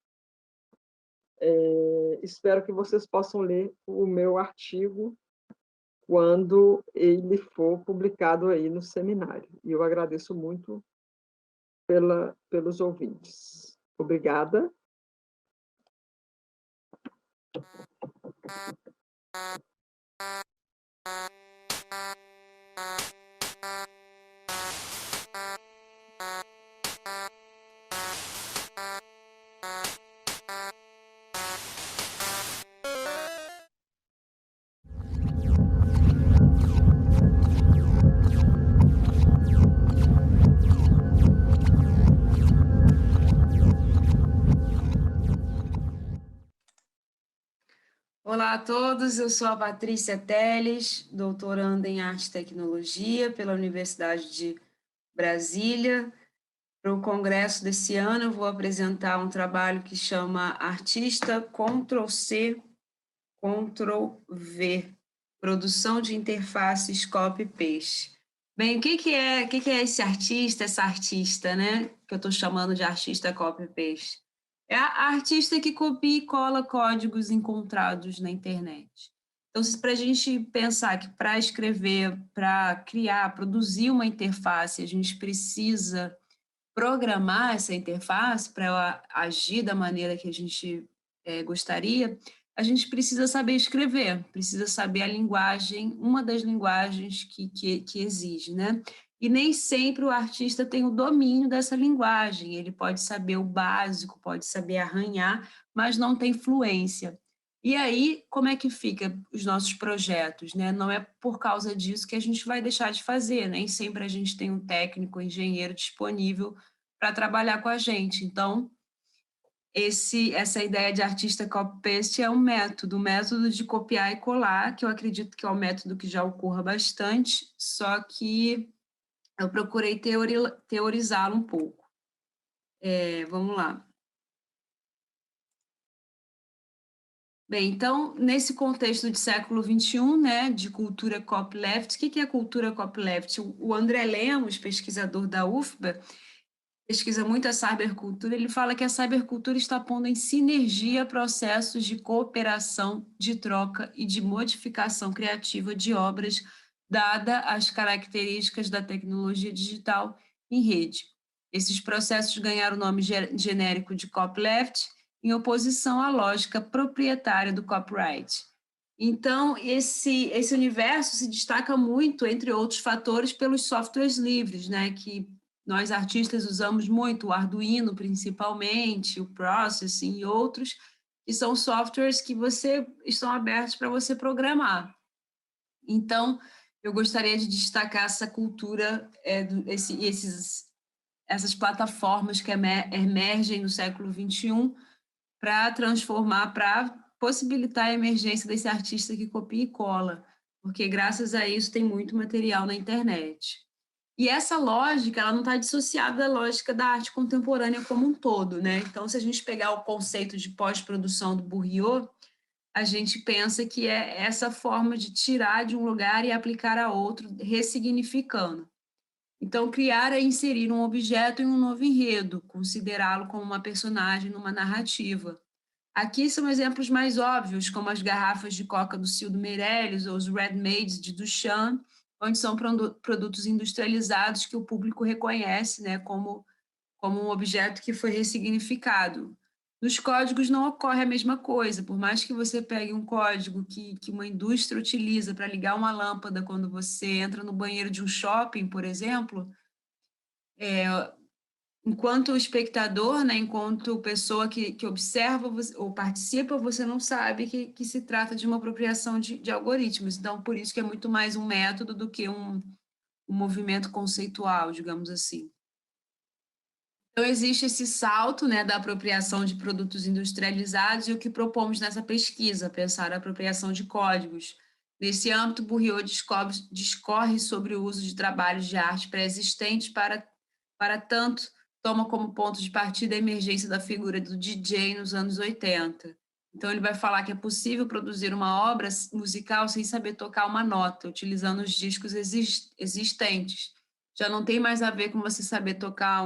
Espero que vocês possam ler o meu artigo quando ele for publicado aí no seminário. E eu agradeço muito pelos ouvintes. Obrigada. Olá a todos, eu sou a Patrícia Teles, doutoranda em Arte e Tecnologia pela Universidade de Brasília. Para o congresso desse ano, eu vou apresentar um trabalho que chama Artista Ctrl+C, Ctrl+V, Produção de Interfaces Copy-Paste. Bem, o que é esse artista, essa artista, né? Que eu estou chamando de artista copy-paste. É a artista que copia e cola códigos encontrados na internet. Então, para a gente pensar que para escrever, para criar, produzir uma interface, a gente precisa programar essa interface para ela agir da maneira que a gente gostaria, a gente precisa saber escrever, precisa saber a linguagem, uma das linguagens que exige, né? E nem sempre o artista tem o domínio dessa linguagem, ele pode saber o básico, pode saber arranhar, mas não tem fluência. E aí, como é que fica os nossos projetos, né? Não é por causa disso que a gente vai deixar de fazer, nem sempre a gente tem um técnico, um engenheiro disponível para trabalhar com a gente. Então, essa ideia de artista copy-paste é um método de copiar e colar, que eu acredito que é um método que já ocorra bastante, só que eu procurei teorizá-lo um pouco. Vamos lá. Bem, então, nesse contexto de século XXI, né, de cultura copyleft, o que é cultura copyleft? O André Lemos, pesquisador da UFBA, pesquisa muito a cybercultura, ele fala que a cybercultura está pondo em sinergia processos de cooperação, de troca e de modificação criativa de obras, dada as características da tecnologia digital em rede. Esses processos ganharam o nome genérico de copyleft, em oposição à lógica proprietária do copyright. Então, esse universo se destaca muito, entre outros fatores, pelos softwares livres, né, que nós artistas usamos muito, o Arduino principalmente, o Processing e outros, que são softwares que estão abertos para você programar. Então, eu gostaria de destacar essa cultura, essas plataformas que emergem no século XXI para transformar, para possibilitar a emergência desse artista que copia e cola, porque graças a isso tem muito material na internet. E essa lógica, ela não está dissociada da lógica da arte contemporânea como um todo, né? Então, se a gente pegar o conceito de pós-produção do Bourriot, a gente pensa que é essa forma de tirar de um lugar e aplicar a outro, ressignificando. Então, criar é inserir um objeto em um novo enredo, considerá-lo como uma personagem numa narrativa. Aqui são exemplos mais óbvios, como as garrafas de coca do Cildo Meirelles ou os Red-Mades de Duchamp, onde são produtos industrializados que o público reconhece, né, como um objeto que foi ressignificado. Nos códigos não ocorre a mesma coisa, por mais que você pegue um código que uma indústria utiliza para ligar uma lâmpada quando você entra no banheiro de um shopping, por exemplo, enquanto espectador, né, enquanto pessoa que observa ou participa, você não sabe que se trata de uma apropriação de algoritmos. Então, por isso que é muito mais um método do que um movimento conceitual, digamos assim. Então, existe esse salto, né, da apropriação de produtos industrializados e o que propomos nessa pesquisa, pensar a apropriação de códigos. Nesse âmbito, Bourriot discorre sobre o uso de trabalhos de arte pré-existentes para tanto toma como ponto de partida a emergência da figura do DJ nos anos 80. Então, ele vai falar que é possível produzir uma obra musical sem saber tocar uma nota, utilizando os discos existentes. Já não tem mais a ver com você saber tocar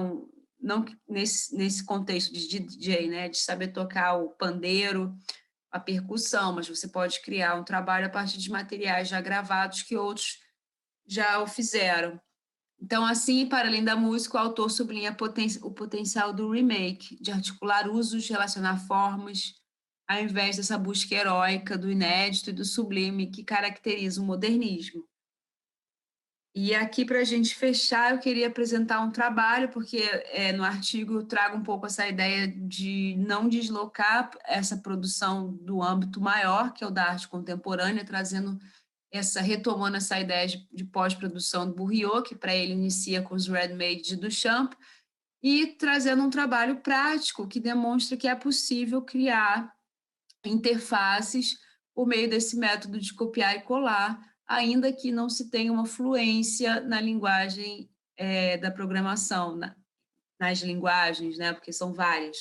não nesse contexto de DJ, né, de saber tocar o pandeiro, a percussão, mas você pode criar um trabalho a partir de materiais já gravados que outros já o fizeram. Então, assim, para além da música, o autor sublinha o potencial do remake, de articular usos, relacionar formas, ao invés dessa busca heróica do inédito e do sublime que caracteriza o modernismo. E aqui, para a gente fechar, eu queria apresentar um trabalho, porque no artigo eu trago um pouco essa ideia de não deslocar essa produção do âmbito maior, que é o da arte contemporânea, retomando essa ideia de pós-produção do Bourriot, que para ele inicia com os ready-made de Duchamp, e trazendo um trabalho prático que demonstra que é possível criar interfaces por meio desse método de copiar e colar, ainda que não se tenha uma fluência na linguagem da programação, nas linguagens, né, porque são várias.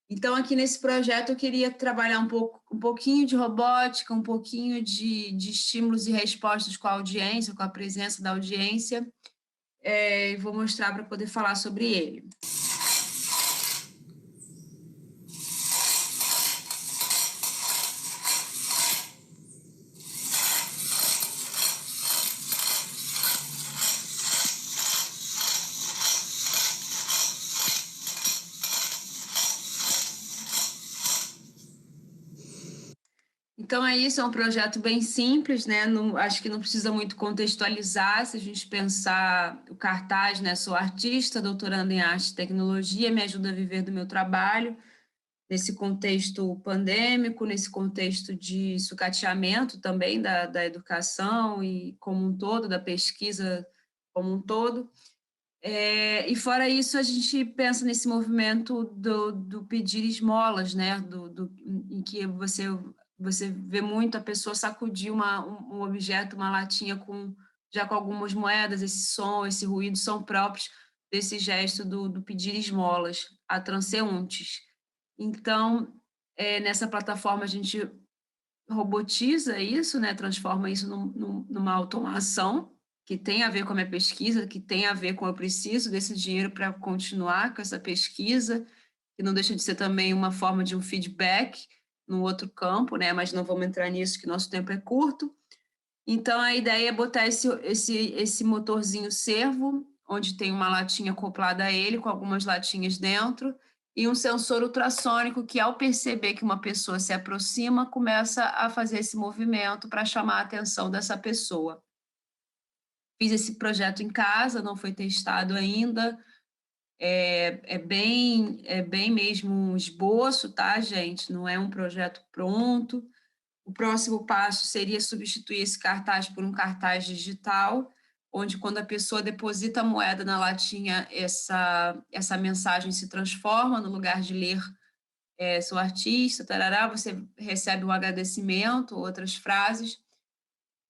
Então, aqui nesse projeto, eu queria trabalhar um pouquinho de robótica, um pouquinho de estímulos e respostas com a audiência, com a presença da audiência, e vou mostrar para poder falar sobre ele. Então, é isso, é um projeto bem simples, né? Acho que não precisa muito contextualizar, se a gente pensar o cartaz, né? Sou artista, doutorando em arte e tecnologia, me ajuda a viver do meu trabalho, nesse contexto pandêmico, nesse contexto de sucateamento também da educação e como um todo, da pesquisa como um todo. E fora isso, a gente pensa nesse movimento do pedir esmolas, né? Em que você vê muito a pessoa sacudir um objeto, uma latinha já com algumas moedas, esse som, esse ruído são próprios desse gesto do pedir esmolas a transeuntes. Então, nessa plataforma a gente robotiza isso, né, transforma isso numa automação que tem a ver com a minha pesquisa, que tem a ver com eu preciso desse dinheiro para continuar com essa pesquisa, que não deixa de ser também uma forma de um feedback no outro campo, né? Mas não vamos entrar nisso, que nosso tempo é curto. Então, a ideia é botar esse motorzinho servo, onde tem uma latinha acoplada a ele, com algumas latinhas dentro, e um sensor ultrassônico que, ao perceber que uma pessoa se aproxima, começa a fazer esse movimento para chamar a atenção dessa pessoa. Fiz esse projeto em casa, não foi testado ainda, é bem mesmo um esboço, tá, gente? Não é um projeto pronto. O próximo passo seria substituir esse cartaz por um cartaz digital, onde quando a pessoa deposita a moeda na latinha, essa mensagem se transforma, no lugar de ler sou artista, tarará, você recebe um agradecimento, outras frases.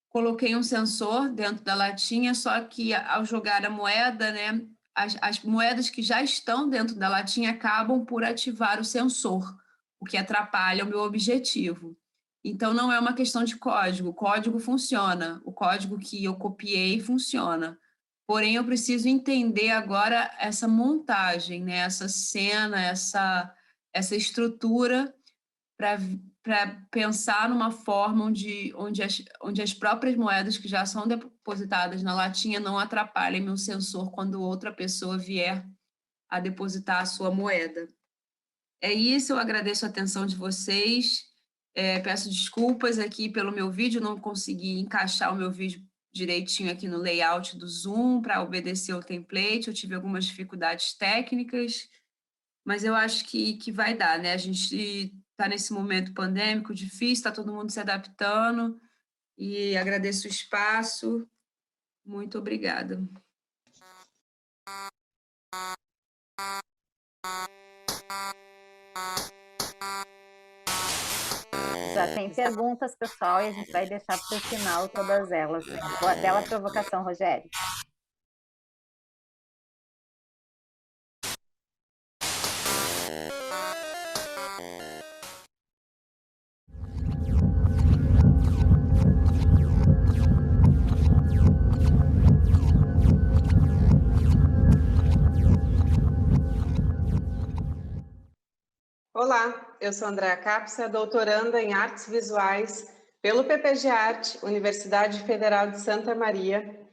Coloquei um sensor dentro da latinha, só que ao jogar a moeda, né, as moedas que já estão dentro da latinha acabam por ativar o sensor, o que atrapalha o meu objetivo. Então, não é uma questão de código. O código funciona. O código que eu copiei funciona. Porém, eu preciso entender agora essa montagem, né, essa cena, essa estrutura para pensar numa forma onde as próprias moedas que já são depositadas na latinha não atrapalhem meu sensor quando outra pessoa vier a depositar a sua moeda. É isso, eu agradeço a atenção de vocês, peço desculpas aqui pelo meu vídeo, não consegui encaixar o meu vídeo direitinho aqui no layout do Zoom para obedecer ao template, eu tive algumas dificuldades técnicas, mas eu acho que vai dar, né? A gente está nesse momento pandêmico difícil, está todo mundo se adaptando, e agradeço o espaço. Muito obrigada. Já tem perguntas, pessoal, e a gente vai deixar para o final todas elas. Bela provocação, Rogério. Olá, eu sou Andréa Capsa, doutoranda em Artes Visuais pelo PPG Arte, Universidade Federal de Santa Maria,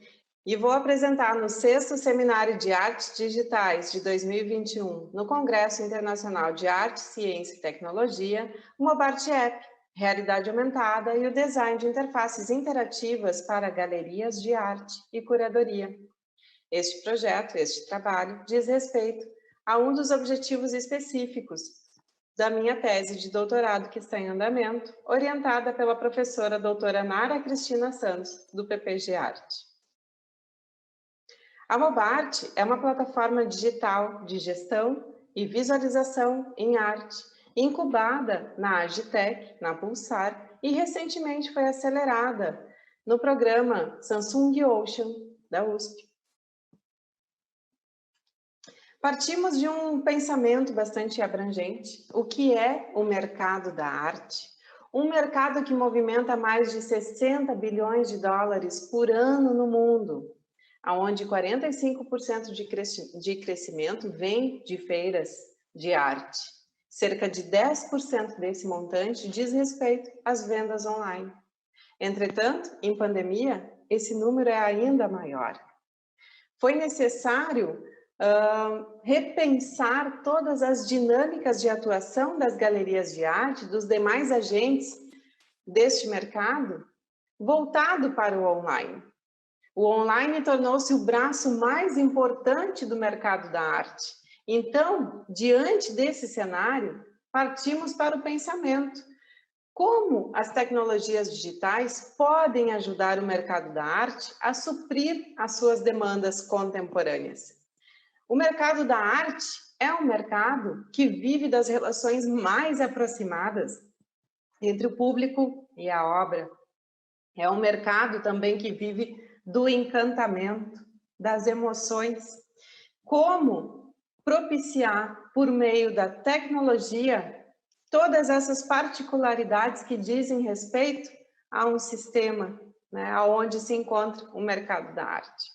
e vou apresentar no 6º Seminário de Artes Digitais de 2021, no Congresso Internacional de Arte, Ciência e Tecnologia, o Mobart App, realidade aumentada e o design de interfaces interativas para galerias de arte e curadoria. Este projeto, este trabalho, diz respeito a um dos objetivos específicos da minha tese de doutorado que está em andamento, orientada pela professora doutora Nara Cristina Santos, do PPG Arte. A Mobart é uma plataforma digital de gestão e visualização em arte, incubada na Agitec, na Pulsar, e recentemente foi acelerada no programa Samsung Ocean, da USP. Partimos de um pensamento bastante abrangente. O que é o mercado da arte? Um mercado que movimenta mais de 60 bilhões de dólares por ano no mundo, onde 45% de crescimento vem de feiras de arte. Cerca de 10% desse montante diz respeito às vendas online. Entretanto, em pandemia, esse número é ainda maior. Foi necessário repensar todas as dinâmicas de atuação das galerias de arte, dos demais agentes deste mercado, voltado para o online. O online tornou-se o braço mais importante do mercado da arte. Então, diante desse cenário, partimos para o pensamento. Como as tecnologias digitais podem ajudar o mercado da arte a suprir as suas demandas contemporâneas? O mercado da arte é um mercado que vive das relações mais aproximadas entre o público e a obra. É um mercado também que vive do encantamento, das emoções. Como propiciar, por meio da tecnologia, todas essas particularidades que dizem respeito a um sistema, né, onde se encontra o mercado da arte.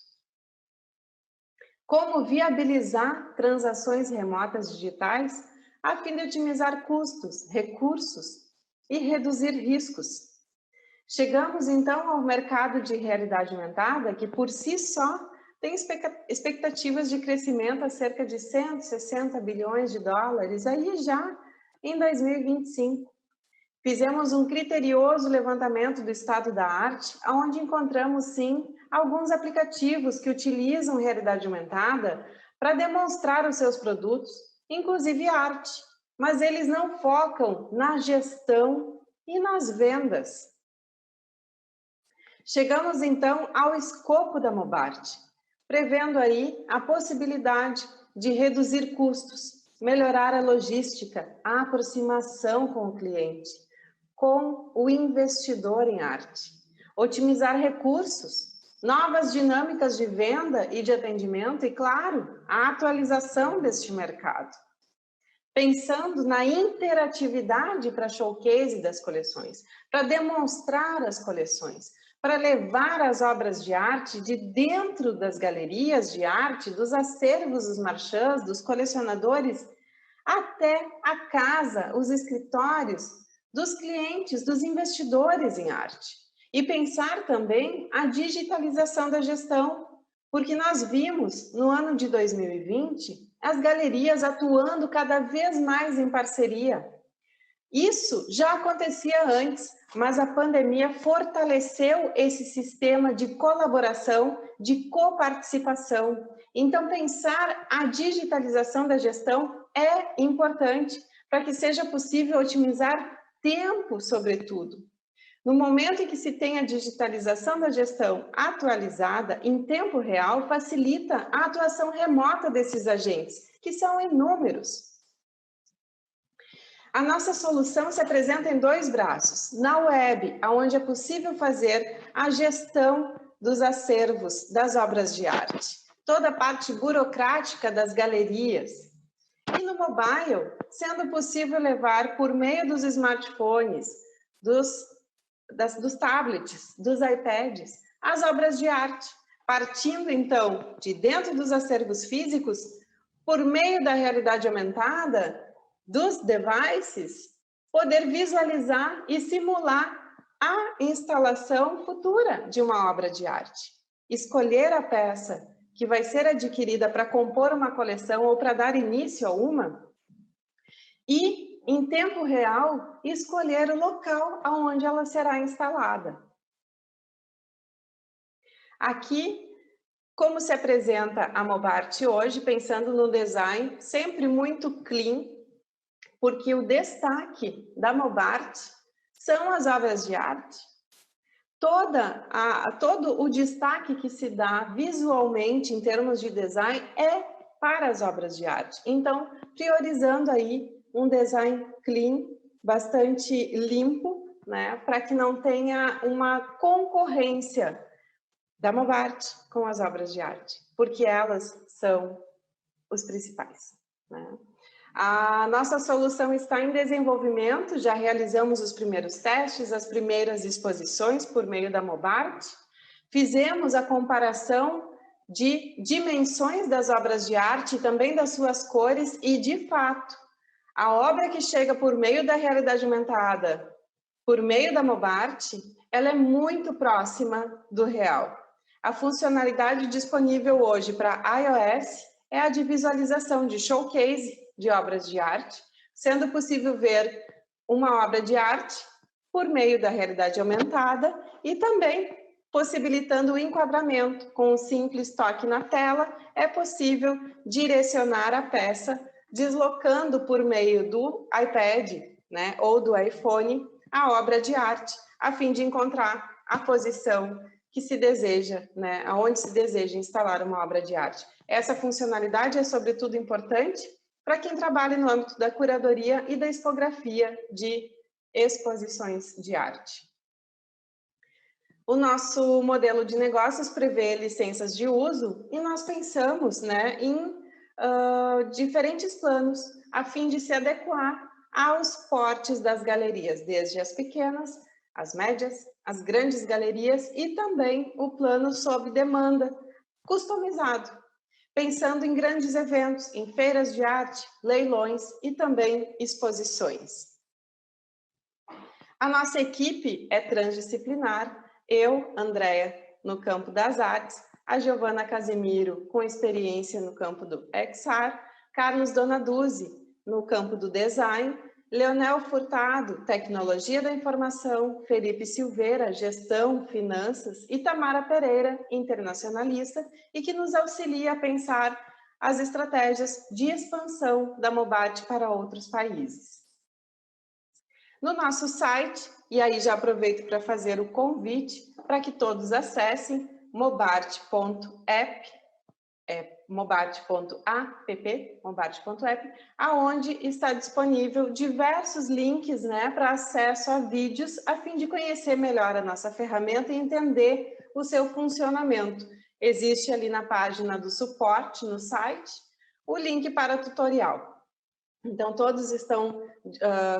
Como viabilizar transações remotas digitais a fim de otimizar custos, recursos e reduzir riscos. Chegamos então ao mercado de realidade aumentada, que por si só tem expectativas de crescimento a cerca de 160 bilhões de dólares, aí já em 2025. Fizemos um criterioso levantamento do estado da arte, onde encontramos, sim, alguns aplicativos que utilizam realidade aumentada para demonstrar os seus produtos, inclusive arte, mas eles não focam na gestão e nas vendas. Chegamos, então, ao escopo da Mobart, prevendo aí a possibilidade de reduzir custos, melhorar a logística, a aproximação com o cliente, com o investidor em arte, otimizar recursos, novas dinâmicas de venda e de atendimento e, claro, a atualização deste mercado. Pensando na interatividade para showcase das coleções, para demonstrar as coleções, para levar as obras de arte de dentro das galerias de arte, dos acervos dos marchands, dos colecionadores, até a casa, os escritórios dos clientes, dos investidores em arte. E pensar também a digitalização da gestão, porque nós vimos, no ano de 2020, as galerias atuando cada vez mais em parceria. Isso já acontecia antes, mas a pandemia fortaleceu esse sistema de colaboração, de coparticipação. Então, pensar a digitalização da gestão é importante para que seja possível otimizar tempo, sobretudo. No momento em que se tem a digitalização da gestão atualizada, em tempo real, facilita a atuação remota desses agentes, que são inúmeros. A nossa solução se apresenta em dois braços. Na web, onde é possível fazer a gestão dos acervos das obras de arte, toda a parte burocrática das galerias. E no mobile, sendo possível levar por meio dos smartphones, dos tablets, dos iPads, as obras de arte, partindo então de dentro dos acervos físicos, por meio da realidade aumentada, dos devices, poder visualizar e simular a instalação futura de uma obra de arte. Escolher a peça que vai ser adquirida para compor uma coleção ou para dar início a uma, e, em tempo real, escolher o local onde ela será instalada. Aqui, como se apresenta a Mobart hoje, pensando no design sempre muito clean, porque o destaque da Mobart são as obras de arte. Todo o destaque que se dá visualmente em termos de design é para as obras de arte. Então, priorizando aí um design clean, bastante limpo, né, para que não tenha uma concorrência da Mobart com as obras de arte, porque elas são os principais, né? A nossa solução está em desenvolvimento, já realizamos os primeiros testes, as primeiras exposições por meio da Mobart, fizemos a comparação de dimensões das obras de arte e também das suas cores e, de fato, a obra que chega por meio da realidade aumentada, por meio da Mobart, ela é muito próxima do real. A funcionalidade disponível hoje para iOS é a de visualização de showcase de obras de arte, sendo possível ver uma obra de arte por meio da realidade aumentada e também possibilitando o enquadramento. Com um simples toque na tela, é possível direcionar a peça, deslocando por meio do iPad, né, ou do iPhone, a obra de arte, a fim de encontrar a posição que se deseja, né, aonde se deseja instalar uma obra de arte. Essa funcionalidade é, sobretudo, importante para quem trabalha no âmbito da curadoria e da expografia de exposições de arte. O nosso modelo de negócios prevê licenças de uso e nós pensamos, né, em diferentes planos a fim de se adequar aos portes das galerias, desde as pequenas, as médias, as grandes galerias e também o plano sob demanda, customizado, pensando em grandes eventos, em feiras de arte, leilões e também exposições. A nossa equipe é transdisciplinar, eu, Andréa, no campo das artes, a Giovana Casemiro, com experiência no campo do XR, Carlos Donaduzzi, no campo do design, Leonel Furtado, tecnologia da informação, Felipe Silveira, gestão, finanças, e Tamara Pereira, internacionalista, e que nos auxilia a pensar as estratégias de expansão da Mobart para outros países. No nosso site, e aí já aproveito para fazer o convite para que todos acessem mobart.app, mobart.app, aonde está disponível diversos links, né, para acesso a vídeos, a fim de conhecer melhor a nossa ferramenta e entender o seu funcionamento. Existe ali na página do suporte, no site, o link para tutorial. Então, todos estão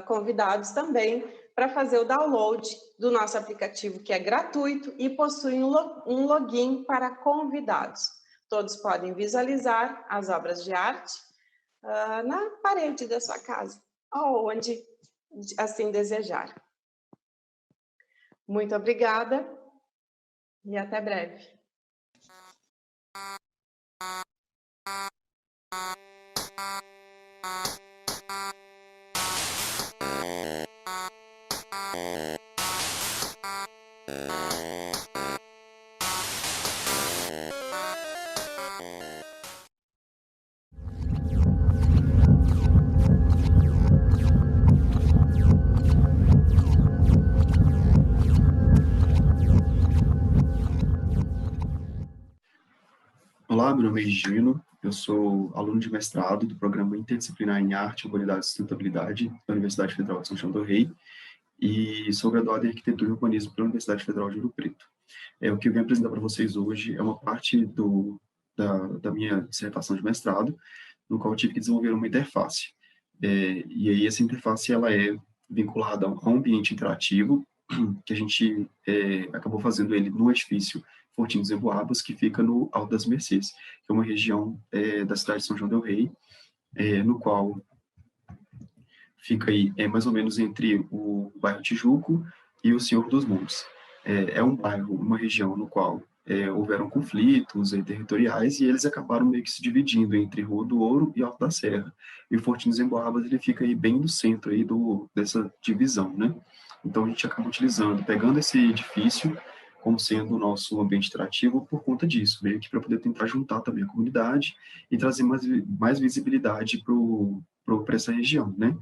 convidados também para fazer o download do nosso aplicativo, que é gratuito e possui um login para convidados. Todos podem visualizar as obras de arte na parede da sua casa, ou onde assim desejar. Muito obrigada e até breve. Olá, meu nome é Gino, eu sou aluno de mestrado do Programa Interdisciplinar em Arte, Urbanidade e Sustentabilidade da Universidade Federal de São João del Rei e sou graduado em Arquitetura e Urbanismo pela Universidade Federal de Ouro Preto. O que eu venho apresentar para vocês hoje é uma parte da minha dissertação de mestrado, no qual eu tive que desenvolver uma interface. E aí essa interface ela é vinculada a um ambiente interativo, que a gente acabou fazendo ele no edifício Fortim dos Emboabas, que fica no Alto das Mercês, que é uma região da cidade de São João del Rei, no qual fica aí mais ou menos entre o bairro Tijuco e o Senhor dos Montes. É um bairro, uma região no qual houveram conflitos territoriais e eles acabaram meio que se dividindo entre Rua do Ouro e Alto da Serra. E o Fortim dos Emboabas, ele fica aí bem no centro aí dessa divisão, né? Então a gente acaba pegando esse edifício como sendo o nosso ambiente interativo por conta disso, meio que para poder tentar juntar também a comunidade e trazer mais visibilidade para essa região, né?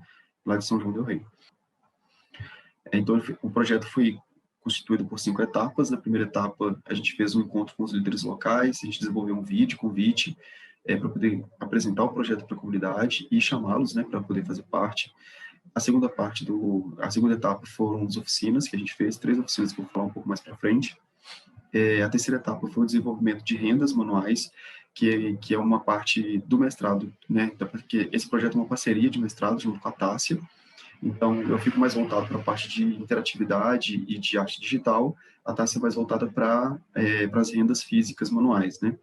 Lá de São João del Rei. Então o projeto foi constituído por 5 etapas. Na primeira etapa, a gente fez um encontro com os líderes locais, a gente desenvolveu um convite, para poder apresentar o projeto para a comunidade e chamá-los, né, para poder fazer parte. A segunda etapa foram as oficinas que a gente fez, 3 oficinas que eu vou falar um pouco mais para frente. A terceira etapa foi o desenvolvimento de rendas manuais, que é uma parte do mestrado, né, porque esse projeto é uma parceria de mestrado junto com a Tássia. Então, eu fico mais voltado para a parte de interatividade e de arte digital, a Tássia mais voltada para as rendas físicas manuais, né?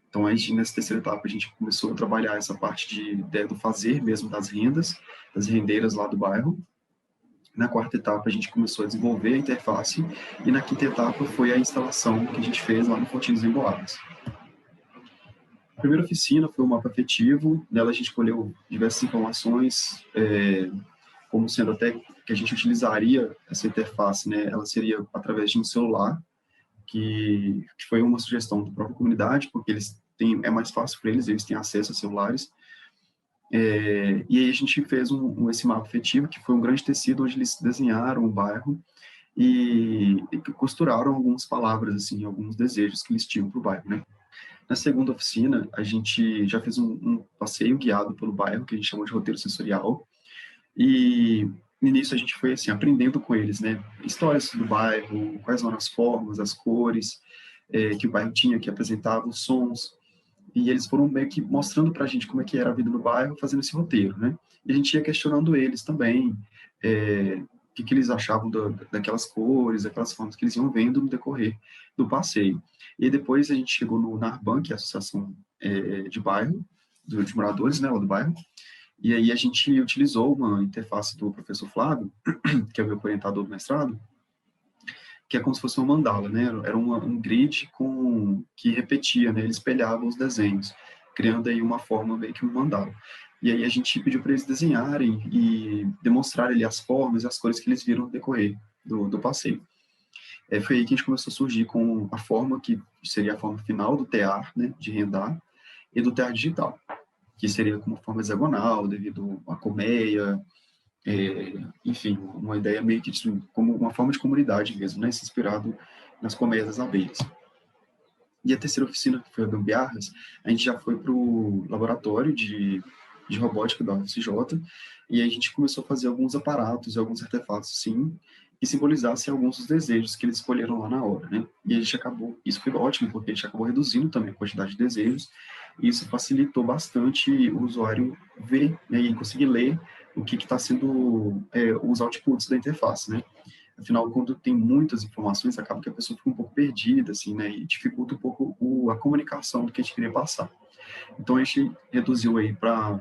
Então, nessa terceira etapa, a gente começou a trabalhar essa parte do fazer mesmo das rendas, das rendeiras lá do bairro. Na quarta etapa, a gente começou a desenvolver a interface, e na quinta etapa foi a instalação que a gente fez lá no Fortim dos Emboabas. A primeira oficina foi o mapa afetivo, nela a gente colheu diversas informações, como sendo até que a gente utilizaria essa interface, né? Ela seria através de um celular, que foi uma sugestão da própria comunidade, porque é mais fácil para eles têm acesso a celulares. E aí a gente fez esse mapa afetivo, que foi um grande tecido, onde eles desenharam o bairro e costuraram algumas palavras, assim, alguns desejos que eles tinham para o bairro, né? Na segunda oficina, a gente já fez um passeio guiado pelo bairro, que a gente chamou de roteiro sensorial, e no início a gente foi assim, aprendendo com eles, né? Histórias do bairro, quais eram as formas, as cores que o bairro tinha, que apresentava os sons. E eles foram meio que mostrando para a gente como é que era a vida no bairro, fazendo esse roteiro, né? E a gente ia questionando eles também, o que eles achavam daquelas cores, daquelas formas que eles iam vendo no decorrer do passeio. E depois a gente chegou no NARBAN, que é a Associação de Bairro, de moradores, né, lá do bairro. E aí a gente utilizou uma interface do professor Flávio, que é o meu orientador do mestrado, que é como se fosse uma mandala, né? Era um grid que repetia, né? Ele espelhava os desenhos, criando aí uma forma meio que um mandala. E aí a gente pediu para eles desenharem e demonstrarem ali as formas e as cores que eles viram no decorrer do passeio. Foi aí que a gente começou a surgir com a forma que seria a forma final do TEAR, né? De rendar, e do TEAR digital, que seria como forma hexagonal, devido à colmeia, enfim, uma ideia meio que como uma forma de comunidade mesmo, né, inspirado nas colmeias das abelhas. E a terceira oficina, que foi a Gambiarras, a gente já foi para o laboratório de robótica da UFCJ, e aí a gente começou a fazer alguns aparatos e alguns artefatos, sim, que simbolizassem alguns dos desejos que eles escolheram lá na hora, né? E a gente isso foi ótimo, porque a gente acabou reduzindo também a quantidade de desejos, e isso facilitou bastante o usuário ver, né, e conseguir ler o que está sendo os outputs da interface, né? Afinal, quando tem muitas informações, acaba que a pessoa fica um pouco perdida, assim, né? E dificulta um pouco a comunicação do que a gente queria passar. Então, a gente reduziu aí para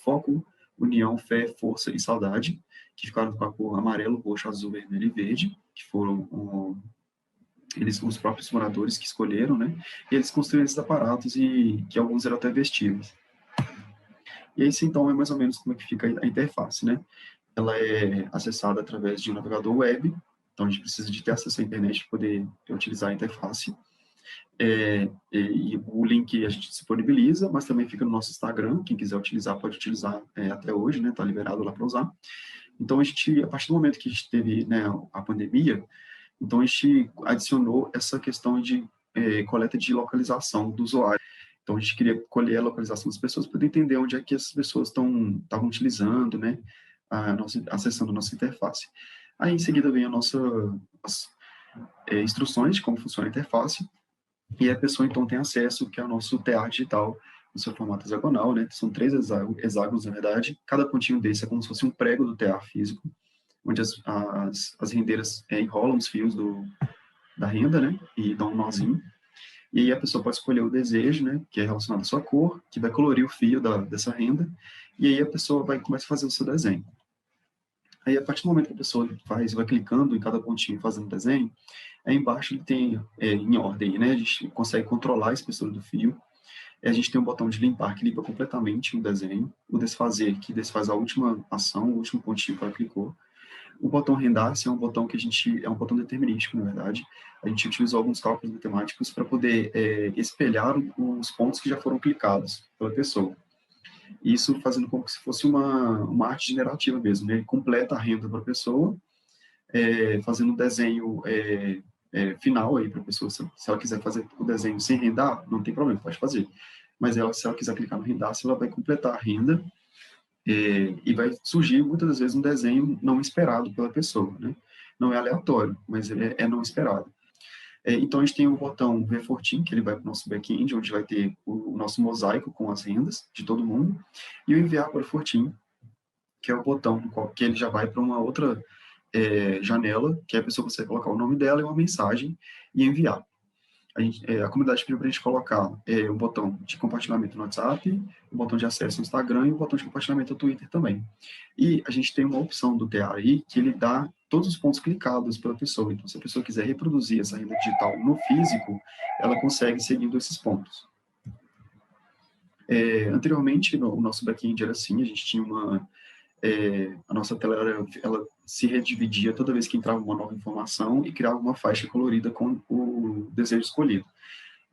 foco, união, fé, força e saudade, que ficaram com a cor amarelo, roxo, azul, vermelho e verde, que foram os próprios moradores que escolheram, né? E eles construíram esses aparatos e que alguns eram até vestíveis. E esse, então, é mais ou menos como é que fica a interface, né? Ela é acessada através de um navegador web, então a gente precisa de ter acesso à internet para poder utilizar a interface. E o link a gente disponibiliza, mas também fica no nosso Instagram, quem quiser utilizar pode utilizar até hoje, né? Está liberado lá para usar. Então, a partir do momento que a gente teve, né, a pandemia, então a gente adicionou essa questão de coleta de localização do usuário. Então, a gente queria colher a localização das pessoas para entender onde é que essas pessoas estavam utilizando, né, acessando a nossa interface. Aí, em seguida, vem as instruções de como funciona a interface, e a pessoa, então, tem acesso, que é o nosso TEAR digital, no seu formato hexagonal, né? São 3 hexágonos, na verdade. Cada pontinho desse é como se fosse um prego do TEAR físico, onde as rendeiras enrolam os fios da renda, né? E dão um nozinho. E aí a pessoa pode escolher o desejo, né? Que é relacionado à sua cor, que vai colorir o fio dessa renda. E aí a pessoa começa a fazer o seu desenho. Aí, a partir do momento que a pessoa vai clicando em cada pontinho, fazendo desenho, aí embaixo ele tem, em ordem, né? A gente consegue controlar a espessura do fio. A gente tem um botão de limpar, que limpa completamente o desenho. O desfazer, que desfaz a última ação, o último pontinho que ela clicou. O botão rendar-se é um botão é um botão determinístico, na verdade. A gente utilizou alguns cálculos matemáticos para poder espelhar os pontos que já foram clicados pela pessoa. Isso fazendo como se fosse uma arte generativa mesmo, né? Ele completa a renda para a pessoa, fazendo um desenho final aí para a pessoa. Se ela quiser fazer o desenho sem rendar, não tem problema, pode fazer. Mas se ela quiser clicar no rendar-se, ela vai completar a renda e vai surgir muitas das vezes um desenho não esperado pela pessoa, né? Não é aleatório, mas é não esperado. Então, a gente tem o botão Ver Fortim, que ele vai para o nosso back-end, onde vai ter o nosso mosaico com as rendas de todo mundo, e o Enviar para o Fortim, que é o botão que ele já vai para uma outra janela, que a pessoa consegue colocar o nome dela e uma mensagem e enviar. A comunidade pediu para a gente colocar o botão de compartilhamento no WhatsApp, o botão de acesso no Instagram e o botão de compartilhamento no Twitter também. E a gente tem uma opção do TA aí que ele dá todos os pontos clicados pela pessoa. Então, se a pessoa quiser reproduzir essa renda digital no físico, ela consegue seguindo esses pontos. Anteriormente, o nosso back-end era assim, a gente tinha a nossa tela ela se redividia toda vez que entrava uma nova informação e criava uma faixa colorida com o desejo escolhido.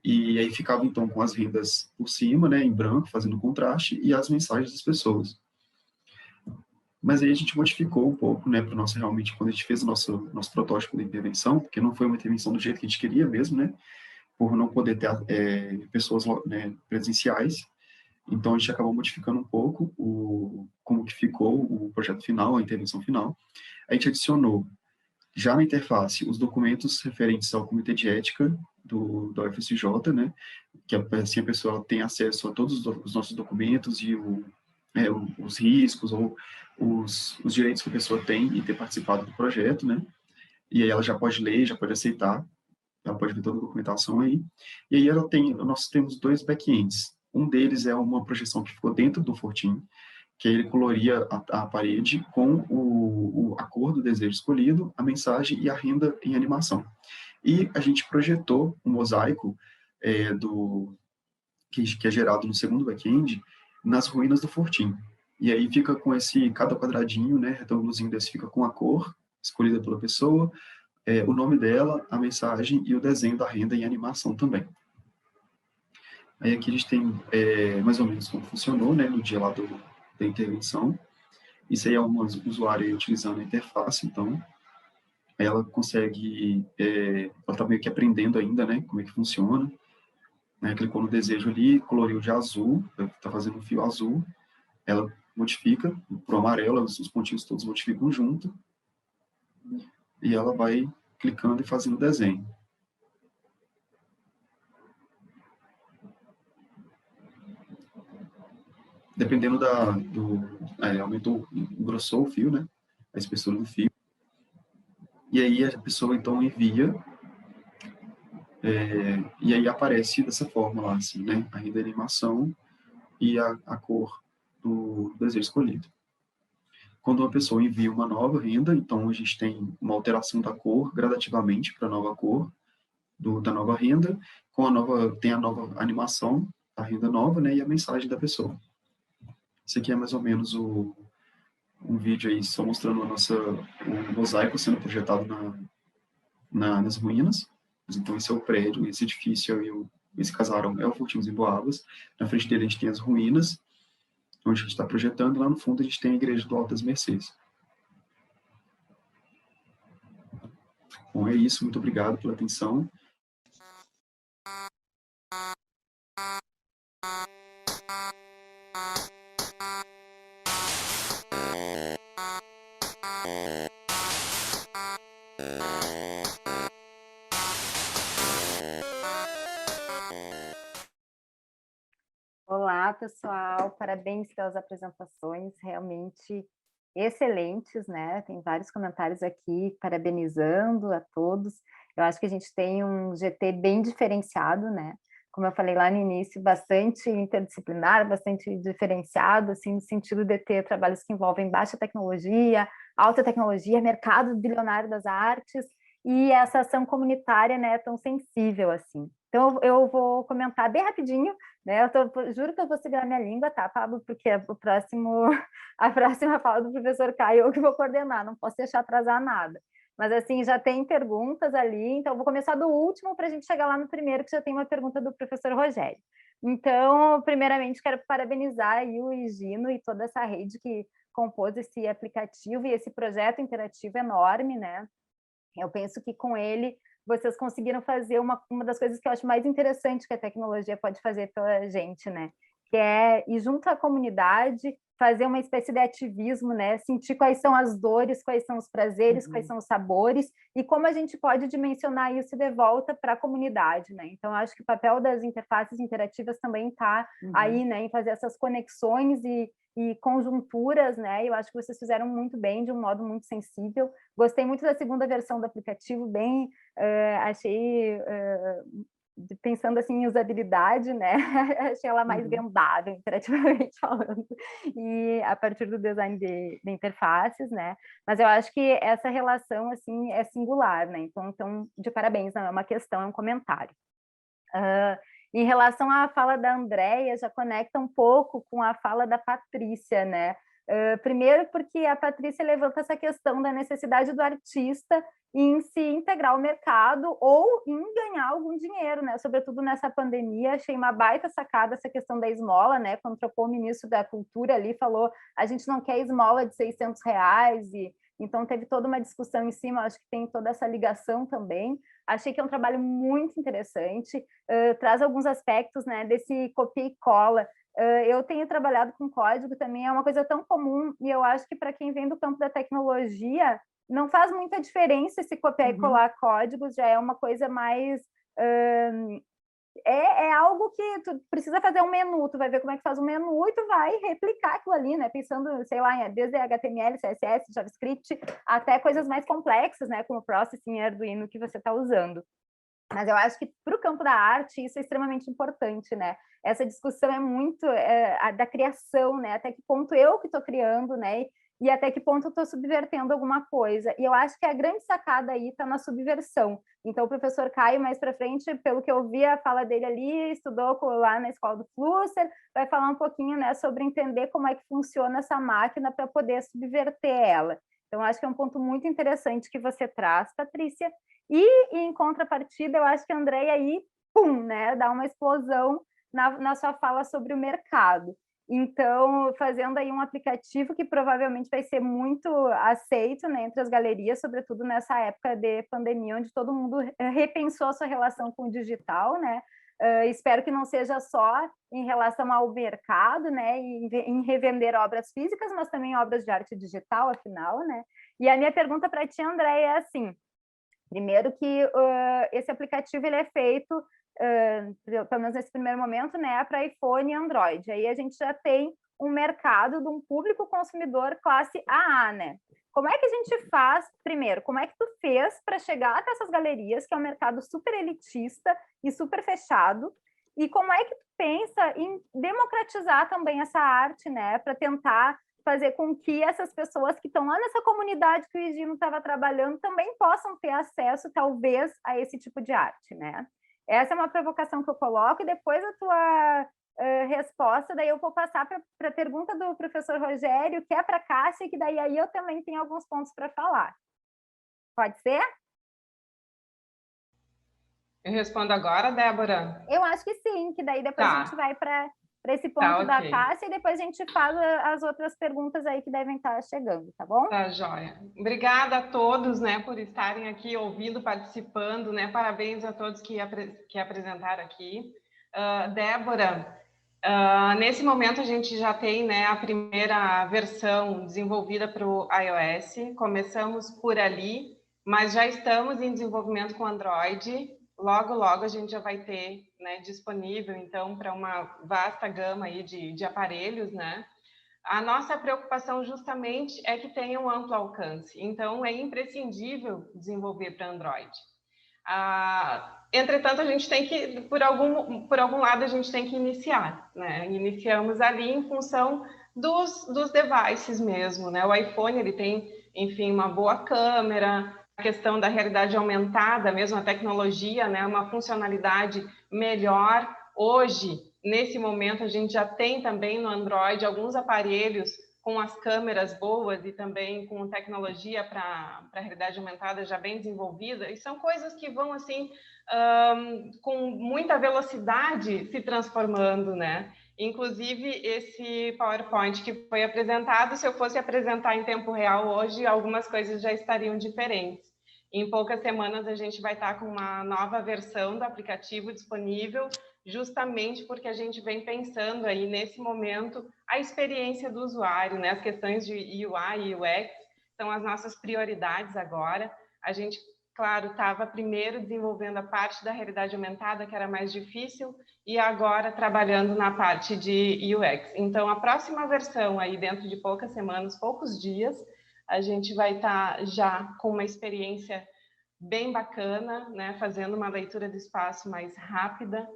E aí ficava, então, com as rendas por cima, né, em branco, fazendo contraste, e as mensagens das pessoas. Mas aí a gente modificou um pouco, né, para nosso realmente, quando a gente fez o nosso protótipo de intervenção, porque não foi uma intervenção do jeito que a gente queria mesmo, né, por não poder ter pessoas, né, presenciais. Então, a gente acabou modificando um pouco como que ficou o projeto final, a intervenção final. A gente adicionou, já na interface, os documentos referentes ao Comitê de Ética da UFSJ, né? Que assim a pessoa tem acesso a todos os nossos documentos e os riscos ou os direitos que a pessoa tem em ter participado do projeto, né? E aí ela já pode ler, já pode aceitar, ela pode ver toda a documentação aí. E aí nós temos 2 back-ends. Um deles é uma projeção que ficou dentro do Fortim, que ele coloria a parede com a cor do desejo escolhido, a mensagem e a renda em animação. E a gente projetou um mosaico que é gerado no segundo back-end nas ruínas do Fortim. E aí fica com cada quadradinho, né, retângulozinho desse fica com a cor escolhida pela pessoa, o nome dela, a mensagem e o desenho da renda em animação também. Aí aqui a gente tem mais ou menos como funcionou, né, no dia lá da intervenção. Isso aí é uma usuária utilizando a interface, então ela consegue, ela está meio que aprendendo ainda, né, como é que funciona. Clicou no desejo ali, coloriu de azul, está fazendo um fio azul, ela modifica para o amarelo, os pontinhos todos modificam junto, e ela vai clicando e fazendo o desenho. Dependendo aumentou, engrossou o fio, né? A espessura do fio. E aí a pessoa, então, envia, e aí aparece dessa forma lá, assim, né? A renda de animação e a cor do desejo escolhido. Quando uma pessoa envia uma nova renda, então a gente tem uma alteração da cor gradativamente para a nova cor da nova renda, tem a nova animação, a renda nova, né? E a mensagem da pessoa. Esse aqui é mais ou menos um vídeo aí só mostrando o mosaico sendo projetado nas ruínas. Então, esse é o prédio, esse edifício, esse casarão é o Fortim dos Emboabas. Na frente dele a gente tem as ruínas, onde a gente está projetando, e lá no fundo a gente tem a Igreja do Alto das Mercês. Bom, é isso. Muito obrigado pela atenção. Olá, pessoal, parabéns pelas apresentações, realmente excelentes, né? Tem vários comentários aqui parabenizando a todos. Eu acho que a gente tem um GT bem diferenciado, né? como eu falei lá no início, bastante interdisciplinar, bastante diferenciado, assim, no sentido de ter trabalhos que envolvem baixa tecnologia, alta tecnologia, mercado bilionário das artes, e essa ação comunitária, né, tão sensível assim. Então, eu vou comentar bem rapidinho, né? Juro que eu vou segurar minha língua, tá, Pablo? Porque a próxima fala do professor Caio, eu que vou coordenar, não posso deixar atrasar nada. Mas, assim, já tem perguntas ali, então eu vou começar do último para a gente chegar lá no primeiro, que já tem uma pergunta do professor Rogério. Então, primeiramente, quero parabenizar aí o Higino e toda essa rede que compôs esse aplicativo e esse projeto interativo enorme, né? Eu penso que com ele vocês conseguiram fazer uma das coisas que eu acho mais interessante que a tecnologia pode fazer pela gente, né? Que é ir junto à comunidade, fazer uma espécie de ativismo, né? Sentir quais são as dores, quais são os prazeres, quais são os sabores, e como a gente pode dimensionar isso de volta para a comunidade, né? Então, acho que o papel das interfaces interativas também está aí, né? Em fazer essas conexões e conjunturas, né? Eu acho que vocês fizeram muito bem, de um modo muito sensível. Gostei muito da segunda versão do aplicativo, bem, achei, pensando assim em usabilidade, né? Achei ela mais vendável, interativamente falando, e a partir do design de interfaces, né? Mas eu acho que essa relação, assim, é singular, né? Então de parabéns, não é uma questão, é um comentário. Em relação à fala da Andréia, já conecta um pouco com a fala da Patrícia, né? Primeiro porque a Patrícia levanta essa questão da necessidade do artista em se integrar ao mercado ou em ganhar algum dinheiro, né? Sobretudo nessa pandemia, achei uma baita sacada essa questão da esmola, né? Quando trocou o ministro da Cultura ali, falou, a gente não quer esmola de R$600, e então teve toda uma discussão em cima, acho que tem toda essa ligação também. Achei que é um trabalho muito interessante, traz alguns aspectos, né, desse copia e cola. Eu tenho trabalhado com código também, é uma coisa tão comum, e eu acho que para quem vem do campo da tecnologia, não faz muita diferença se copiar e colar códigos, já é uma coisa mais... É algo que tu precisa fazer um menu, tu vai ver como é que faz um menu e tu vai replicar aquilo ali, né? Pensando, sei lá, desde HTML, CSS, JavaScript, até coisas mais complexas, né? Como o Processing e Arduino que você está usando. Mas eu acho que para o campo da arte isso é extremamente importante, né? Essa discussão é muito da criação, né? Até que ponto eu que estou criando, né? E até que ponto eu estou subvertendo alguma coisa. E eu acho que a grande sacada aí está na subversão. Então, o professor Caio, mais para frente, pelo que eu vi a fala dele ali, estudou lá na escola do Flusser, vai falar um pouquinho, né, sobre entender como é que funciona essa máquina para poder subverter ela. Então, acho que é um ponto muito interessante que você traz, Patrícia. E em contrapartida, eu acho que a Andréia aí, pum, né, dá uma explosão na sua fala sobre o mercado. Então, fazendo aí um aplicativo que provavelmente vai ser muito aceito, né, entre as galerias, sobretudo nessa época de pandemia, onde todo mundo repensou a sua relação com o digital, né? Espero que não seja só em relação ao mercado, né, e em revender obras físicas, mas também obras de arte digital, afinal, né? E a minha pergunta para ti, Andréia, é assim: primeiro que esse aplicativo ele é feito, pelo menos nesse primeiro momento, né, para iPhone e Android. Aí a gente já tem um mercado de um público consumidor classe AA, né? Como é que a gente faz, primeiro, como é que tu fez para chegar até essas galerias, que é um mercado super elitista e super fechado, e como é que tu pensa em democratizar também essa arte, né, para tentar fazer com que essas pessoas que estão lá nessa comunidade que o Higino estava trabalhando também possam ter acesso, talvez, a esse tipo de arte, né? Essa é uma provocação que eu coloco, e depois a tua resposta, daí eu vou passar para a pergunta do professor Rogério, que é para a Cássia, que daí aí eu também tenho alguns pontos para falar. Pode ser? Eu respondo agora, Débora? Eu acho que sim, que daí depois a gente vai para esse ponto da Cássia, e depois a gente faz as outras perguntas aí que devem estar chegando, tá bom? Tá, joia. Obrigada a todos, né, por estarem aqui ouvindo, participando, né? Parabéns a todos que apresentaram aqui. Débora, nesse momento a gente já tem, né, a primeira versão desenvolvida para o iOS. Começamos por ali, mas já estamos em desenvolvimento com Android. Logo, logo a gente já vai ter, né, disponível, então, para uma vasta gama aí de aparelhos, né? A nossa preocupação justamente é que tenha um amplo alcance, então é imprescindível desenvolver para Android. Entretanto, a gente tem que, por algum lado, a gente tem que iniciar, né? Iniciamos ali em função dos devices mesmo, né? O iPhone, ele tem, enfim, uma boa câmera, a questão da realidade aumentada, mesmo a tecnologia, né? Uma funcionalidade melhor. Hoje, nesse momento, a gente já tem também no Android alguns aparelhos com as câmeras boas e também com tecnologia para a realidade aumentada já bem desenvolvida, e são coisas que vão, assim, com muita velocidade se transformando, né? Inclusive, esse PowerPoint que foi apresentado, se eu fosse apresentar em tempo real hoje, algumas coisas já estariam diferentes. Em poucas semanas, a gente vai estar com uma nova versão do aplicativo disponível, justamente porque a gente vem pensando aí, nesse momento, a experiência do usuário, né? As questões de UI e UX são as nossas prioridades agora. A gente, claro, estava primeiro desenvolvendo a parte da realidade aumentada, que era mais difícil, e agora trabalhando na parte de UX. Então, a próxima versão, aí dentro de poucas semanas, poucos dias, a gente vai estar já com uma experiência bem bacana, né? Fazendo uma leitura do espaço mais rápida.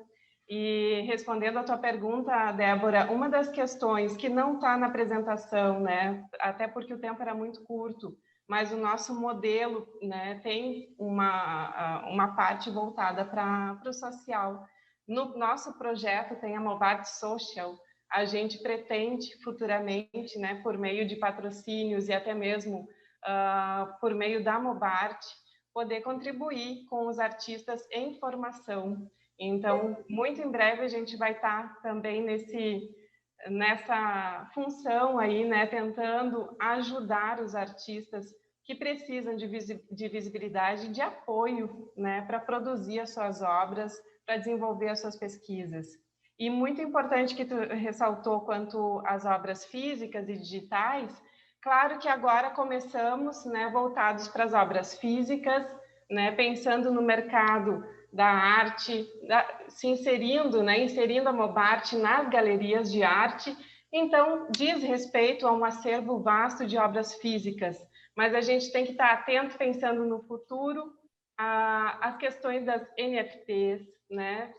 E respondendo a tua pergunta, Débora, uma das questões que não está na apresentação, né, até porque o tempo era muito curto, mas o nosso modelo, né, tem uma parte voltada para o social. No nosso projeto tem a Mobart Social. A gente pretende futuramente, né, por meio de patrocínios e até mesmo por meio da Mobart, poder contribuir com os artistas em formação. Então, muito em breve a gente vai estar também nessa função aí, né, tentando ajudar os artistas que precisam de visibilidade, de apoio, né, para produzir as suas obras, para desenvolver as suas pesquisas. E muito importante que tu ressaltou quanto às obras físicas e digitais, claro que agora começamos, né, voltados para as obras físicas, né, pensando no mercado da arte, se inserindo, né, inserindo a Mobart nas galerias de arte. Então, diz respeito a um acervo vasto de obras físicas, mas a gente tem que estar atento, pensando no futuro, as questões das NFTs, né,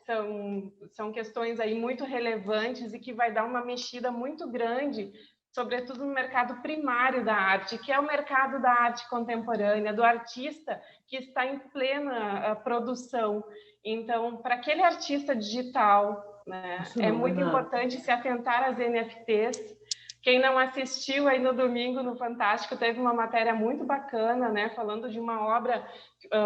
são questões aí muito relevantes e que vai dar uma mexida muito grande, sobretudo no mercado primário da arte, que é o mercado da arte contemporânea, do artista que está em plena produção. Então, para aquele artista digital, né, é muito importante se atentar às NFTs. Quem não assistiu aí no domingo, no Fantástico, teve uma matéria muito bacana, né, falando de uma obra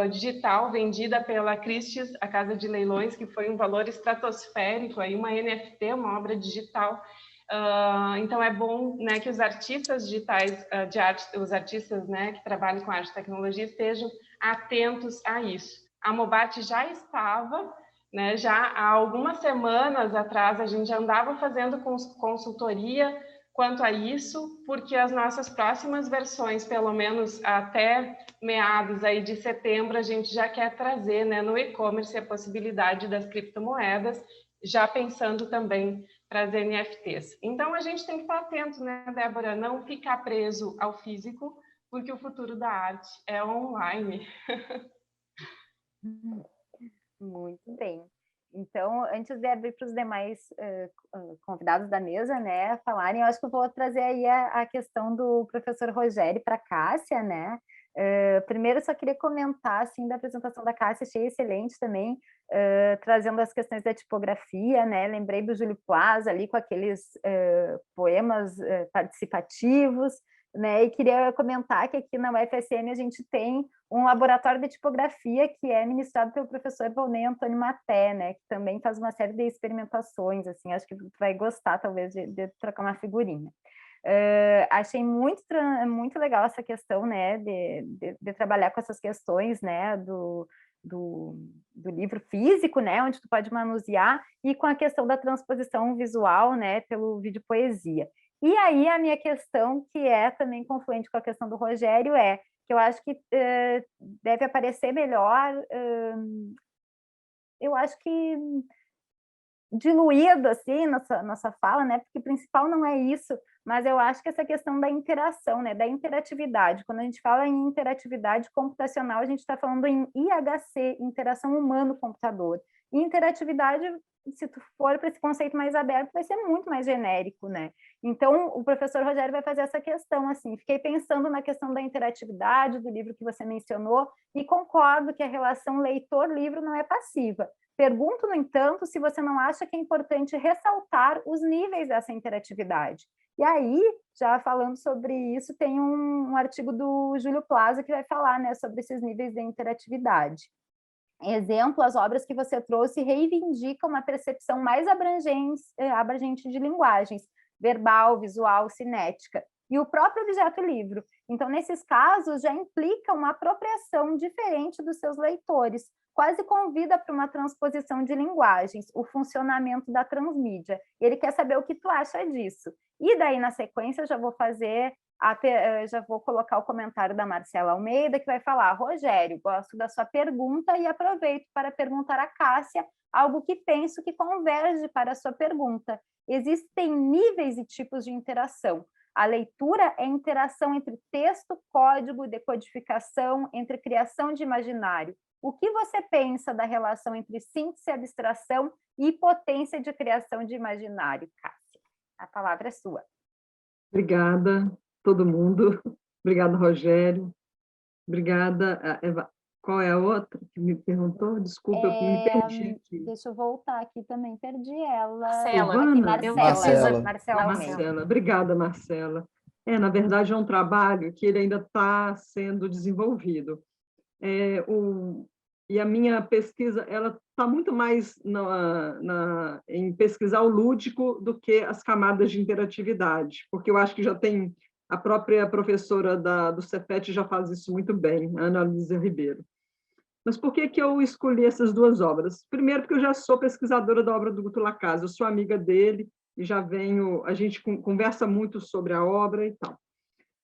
digital vendida pela Christie's, a casa de leilões, que foi um valor estratosférico, aí uma NFT, uma obra digital. Então, é bom, né, que os artistas digitais de arte, os artistas, né, que trabalham com arte e tecnologia, estejam atentos a isso. A Mobart já estava, né, já há algumas semanas atrás, a gente já andava fazendo consultoria quanto a isso, porque as nossas próximas versões, pelo menos até meados aí de setembro, a gente já quer trazer, né, no e-commerce a possibilidade das criptomoedas, já pensando também para as NFTs. Então, a gente tem que estar atento, né, Débora, não ficar preso ao físico, porque o futuro da arte é online. Muito bem. Então, antes de abrir para os demais convidados da mesa, né, falarem, eu acho que eu vou trazer aí a questão do professor Rogério para a Cássia, né? Primeiro, eu só queria comentar, assim, da apresentação da Cássia, achei excelente também, trazendo as questões da tipografia, né? Lembrei do Júlio Plaza ali com aqueles poemas participativos, né? E queria comentar que aqui na UFSM a gente tem um laboratório de tipografia que é ministrado pelo professor Volney Antônio Maté, né? Que também faz uma série de experimentações, assim, acho que vai gostar, talvez, de trocar uma figurinha. Achei muito legal essa questão, né, de trabalhar com essas questões, né, do livro físico, né, onde tu pode manusear, e com a questão da transposição visual, né, pelo vídeo poesia. E aí a minha questão, que é também confluente com a questão do Rogério, que eu acho que deve aparecer melhor, eu acho que diluído, assim, nossa fala, né, porque o principal não é isso, mas eu acho que essa questão da interação, né, da interatividade, quando a gente fala em interatividade computacional, a gente está falando em IHC, interação humano-computador. E interatividade, se tu for para esse conceito mais aberto, vai ser muito mais genérico, né? Então, o professor Rogério vai fazer essa questão, assim, fiquei pensando na questão da interatividade, do livro que você mencionou, e concordo que a relação leitor-livro não é passiva. Pergunto, no entanto, se você não acha que é importante ressaltar os níveis dessa interatividade. E aí, já falando sobre isso, tem um artigo do Júlio Plaza que vai falar, né, sobre esses níveis de interatividade. Exemplo, as obras que você trouxe reivindicam uma percepção mais abrangente de linguagens, verbal, visual, cinética, e o próprio objeto livro. Então, nesses casos, já implica uma apropriação diferente dos seus leitores, quase convida para uma transposição de linguagens, o funcionamento da transmídia. Ele quer saber o que tu acha disso. E daí, na sequência, eu já vou colocar o comentário da Marcela Almeida, que vai falar: Rogério, gosto da sua pergunta e aproveito para perguntar a Cássia algo que penso que converge para a sua pergunta. Existem níveis e tipos de interação. A leitura é interação entre texto, código, decodificação, entre criação de imaginário. O que você pensa da relação entre síntese e abstração e potência de criação de imaginário, Cássia? A palavra é sua. Obrigada, todo mundo. Obrigada, Rogério. Obrigada, Eva. Qual é a outra que me perguntou? Desculpa, eu me perdi aqui. Deixa eu voltar aqui também, perdi ela. Marcela. Marcela. Obrigada, Marcela. Na verdade, é um trabalho que ele ainda está sendo desenvolvido. E a minha pesquisa ela está muito mais em pesquisar o lúdico do que as camadas de interatividade, porque eu acho que já tem a própria professora do Cefet já faz isso muito bem, Ana Luísa Ribeiro. Mas por que eu escolhi essas duas obras? Primeiro, porque eu já sou pesquisadora da obra do Guto Lacase, eu sou amiga dele e a gente conversa muito sobre a obra e tal.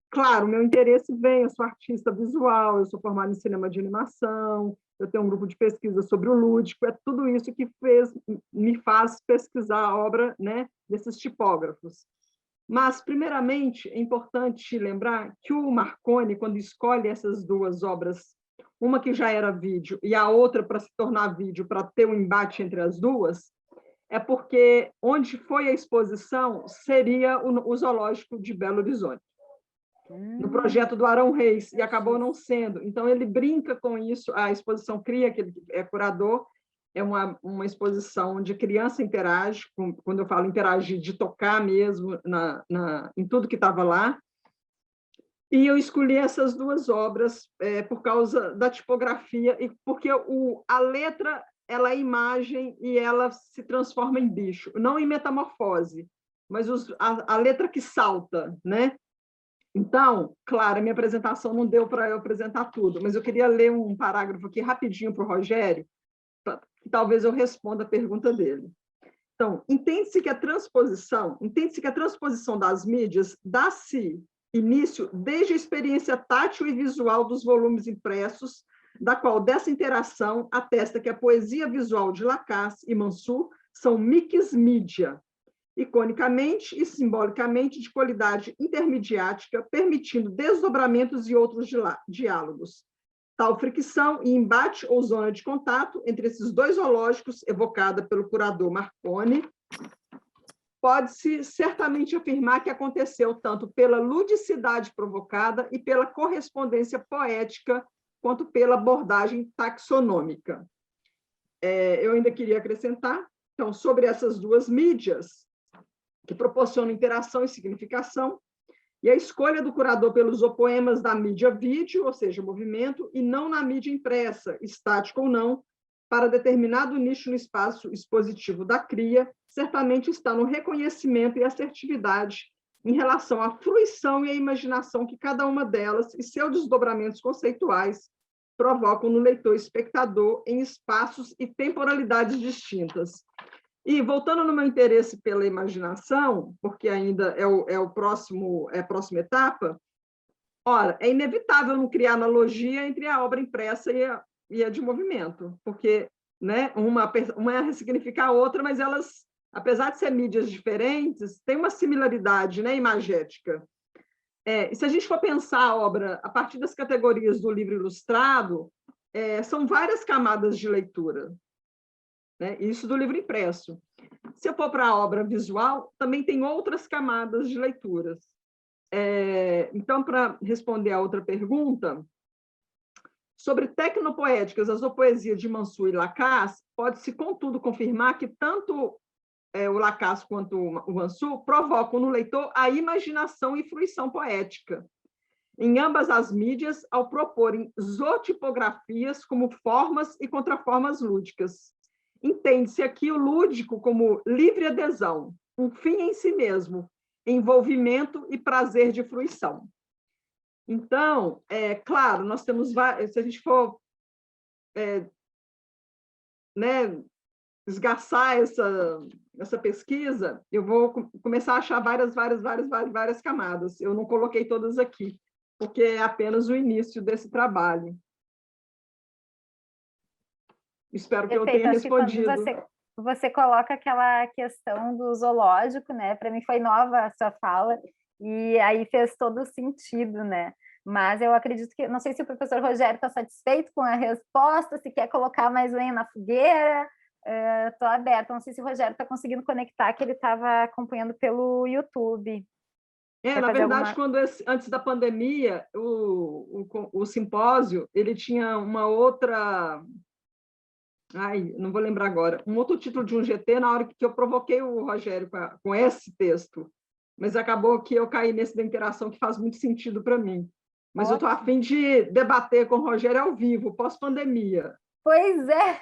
Claro, meu interesse vem, eu sou artista visual, eu sou formada em cinema de animação, eu tenho um grupo de pesquisa sobre o lúdico, é tudo isso que me faz pesquisar a obra, né, desses tipógrafos. Mas, primeiramente, é importante lembrar que o Marconi, quando escolhe essas duas obras, uma que já era vídeo e a outra para se tornar vídeo, para ter um embate entre as duas, é porque onde foi a exposição seria o Zoológico de Belo Horizonte, no projeto do Arão Reis, e acabou não sendo. Então, ele brinca com isso, a exposição cria, que ele é curador, é uma exposição onde a criança interage, quando eu falo interagir, de tocar mesmo em tudo que estava lá. E eu escolhi essas duas obras por causa da tipografia, e porque a letra ela é imagem e ela se transforma em bicho, não em metamorfose, mas a letra que salta, né? Então, claro, a minha apresentação não deu para eu apresentar tudo, mas eu queria ler um parágrafo aqui rapidinho para o Rogério, que talvez eu responda a pergunta dele. Então, entende-se que a transposição das mídias dá-se início desde a experiência tátil e visual dos volumes impressos, da qual dessa interação atesta que a poesia visual de Lacasse e Mansur são mix mídia, iconicamente e simbolicamente de qualidade intermediática, permitindo desdobramentos e outros diálogos. Tal fricção e embate ou zona de contato entre esses dois zoológicos, evocada pelo curador Marconi, pode-se certamente afirmar que aconteceu tanto pela ludicidade provocada e pela correspondência poética, quanto pela abordagem taxonômica. Eu ainda queria acrescentar, então, sobre essas duas mídias, que proporcionam interação e significação, e a escolha do curador pelos opoemas da mídia vídeo, ou seja, movimento, e não na mídia impressa, estática ou não, para determinado nicho no espaço expositivo da cria, certamente está no reconhecimento e assertividade em relação à fruição e à imaginação que cada uma delas e seus desdobramentos conceituais provocam no leitor espectador em espaços e temporalidades distintas. E, voltando no meu interesse pela imaginação, porque ainda é a próxima etapa, ora, é inevitável não criar analogia entre a obra impressa e a de movimento, porque, né, uma é ressignificar a outra, mas elas apesar de ser mídias diferentes, tem uma similaridade, né, imagética. E se a gente for pensar a obra a partir das categorias do livro ilustrado, são várias camadas de leitura, né? Isso do livro impresso. Se eu for para a obra visual, também tem outras camadas de leituras. Então, para responder a outra pergunta, sobre tecnopoéticas, as opoesias de Mansur e Lacasse, pode-se, contudo, confirmar que tanto o Lacasse quanto o Mansur provocam no leitor a imaginação e fruição poética, em ambas as mídias, ao proporem zootipografias como formas e contraformas lúdicas. Entende-se aqui o lúdico como livre adesão, um fim em si mesmo, envolvimento e prazer de fruição. Então, claro, nós temos vários, se a gente for né, esgarçar essa pesquisa, eu vou começar a achar várias camadas. Eu não coloquei todas aqui, porque é apenas o início desse trabalho. Espero que eu tenha respondido. Você coloca aquela questão do zoológico, né? Para mim foi nova a sua fala, e aí fez todo o sentido, né? Mas eu acredito que, não sei se o professor Rogério está satisfeito com a resposta, se quer colocar mais lenha na fogueira. Estou aberta, não sei se o Rogério está conseguindo conectar, que ele estava acompanhando pelo YouTube. Na verdade, antes da pandemia, o simpósio, ele tinha uma outra... não vou lembrar agora. Um outro título de um GT, na hora que eu provoquei o Rogério com esse texto, mas acabou que eu caí nesse da interação, que faz muito sentido para mim. Mas eu estou a fim de debater com o Rogério ao vivo, pós-pandemia. Pois é,